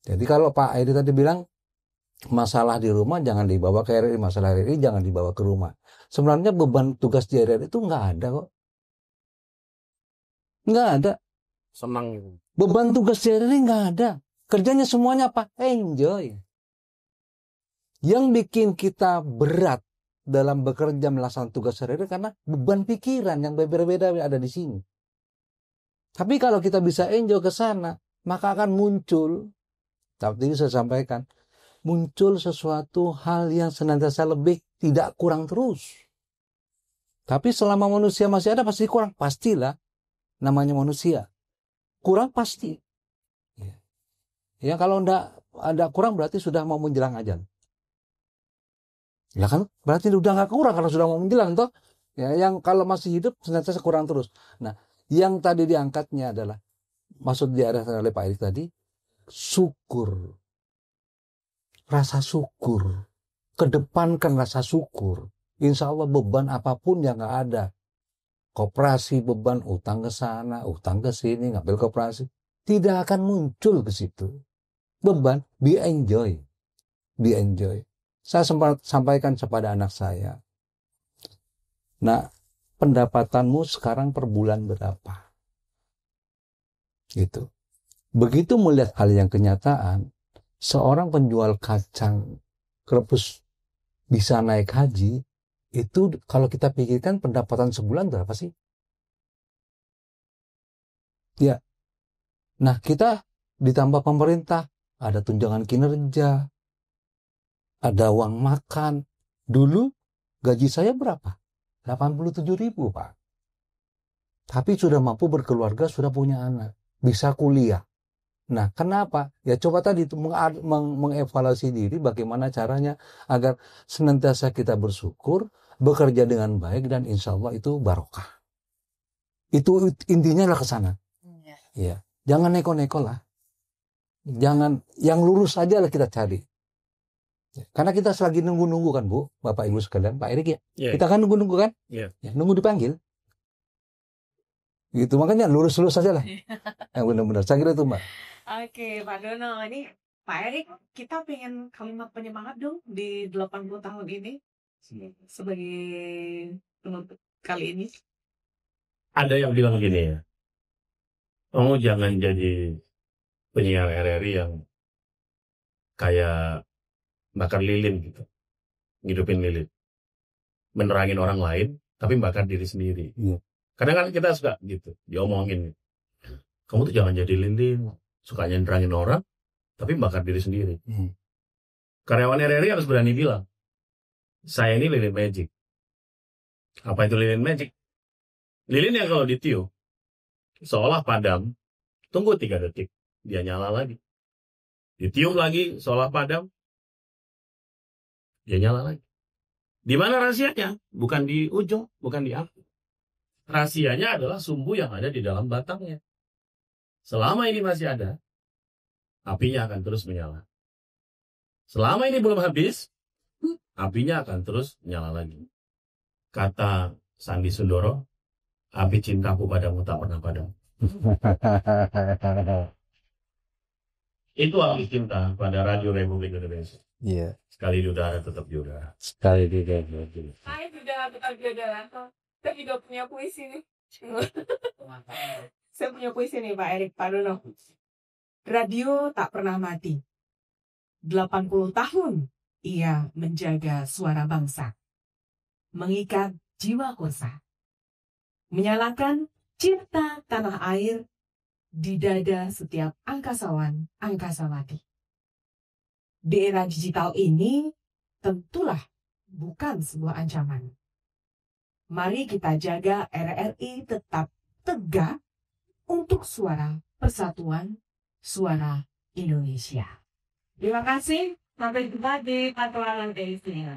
Jadi kalau Pak Edi tadi bilang masalah di rumah jangan dibawa ke RRI, masalah RRI jangan dibawa ke rumah. Sebenarnya beban tugas di RRI itu nggak ada kok. Nggak ada. Senang. Beban tugas di RRI nggak ada. Kerjanya semuanya apa? Enjoy. Yang bikin kita berat dalam bekerja melaksanakan tugas RRI karena beban pikiran yang berbeda-beda ada di sini. Tapi kalau kita bisa enjoy ke sana, maka akan muncul, tadi saya sampaikan, muncul sesuatu hal yang senantiasa lebih, tidak kurang terus. Tapi selama manusia masih ada pasti kurang, pastilah, namanya manusia. Kurang pasti. Ya kalau enggak ada kurang berarti sudah mau menjelang ajal. Ya kan, berarti udah nggak kurang kalau sudah mau menjelang toh. Ya, yang kalau masih hidup senantiasa kurang terus. Nah, yang tadi diangkatnya adalah maksud diarahkan oleh Pak Erik tadi, syukur, rasa syukur, kedepankan rasa syukur. Insya Allah beban apapun yang nggak ada, koperasi beban utang ke sana, utang ke sini, ngambil koperasi, tidak akan muncul ke situ. Beban, be enjoy. Saya sempat sampaikan kepada anak saya, nah, pendapatanmu sekarang per bulan berapa? Gitu. Begitu melihat hal yang kenyataan, seorang penjual kacang rebus bisa naik haji, Itu kalau kita pikirkan pendapatan sebulan berapa sih? Ya. Nah, kita ditambah pemerintah, ada tunjangan kinerja, ada uang makan. Dulu gaji saya berapa? 87.000, Pak. Tapi sudah mampu berkeluarga, sudah punya anak, bisa kuliah. Nah, kenapa? Ya coba tadi itu mengevaluasi diri bagaimana caranya agar senantiasa kita bersyukur, bekerja dengan baik, dan insya Allah itu barokah. Itu intinya lah ke sana. Ya. Jangan neko-neko lah. Jangan, yang lurus saja lah kita cari. Karena kita selagi nunggu-nunggu kan, Bu, Bapak Ibu sekalian, Pak Erik ya. Yeah. Kita kan nunggu-nunggu kan? Yeah. Ya, nunggu dipanggil. Gitu, makanya lurus-lurus saja lah. Yang benar-benar. Saya kira itu, Mbak. Oke, Pak Dono, ini Pak Erik, kita pengen kalimat penyemangat dong di 80 tahun ini sebagai penutup kali ini. Ada yang bilang gini ya, kamu jangan jadi penyiar RRI yang kayak bakar lilin gitu, ngidupin lilin, menerangin orang lain, tapi bakar diri sendiri. Iya. Kadang kan kita suka gitu, diomongin, kamu tuh jangan jadi lilin, sukanya nerangin orang, tapi bakar diri sendiri. Karyawan RRI harus berani bilang, saya ini lilin magic. Apa itu lilin magic? Lilin yang kalau ditiup, seolah padam, tunggu 3 detik, dia nyala lagi. Ditiup lagi, seolah padam, dia nyala lagi. Di mana rahasianya? Bukan di ujung, bukan di akhir. Rahasianya adalah sumbu yang ada di dalam batangnya. Selama ini masih ada, apinya akan terus menyala. Selama ini belum habis, apinya akan terus menyala lagi. Kata Sandi Sundoro, api cintaku padamu tak pernah padam. Itu api cinta pada Radio Republik Indonesia. Iya. Sekali di udara, tetap di udara. Sekali di udara. Saya sudah tetap di udara. Saya juga punya puisi nih. Saya punya puisi nih Pak Erik, Pak Dono. Radio tak pernah mati. 80 tahun ia menjaga suara bangsa. Mengikat jiwa kosa. Menyalakan cinta tanah air di dada setiap angkasawan, angkasawati. Di era digital ini tentulah bukan sebuah ancaman. Mari kita jaga RRI tetap tegak untuk suara persatuan, suara Indonesia. Terima kasih. Sampai jumpa di Pantauan Televisi.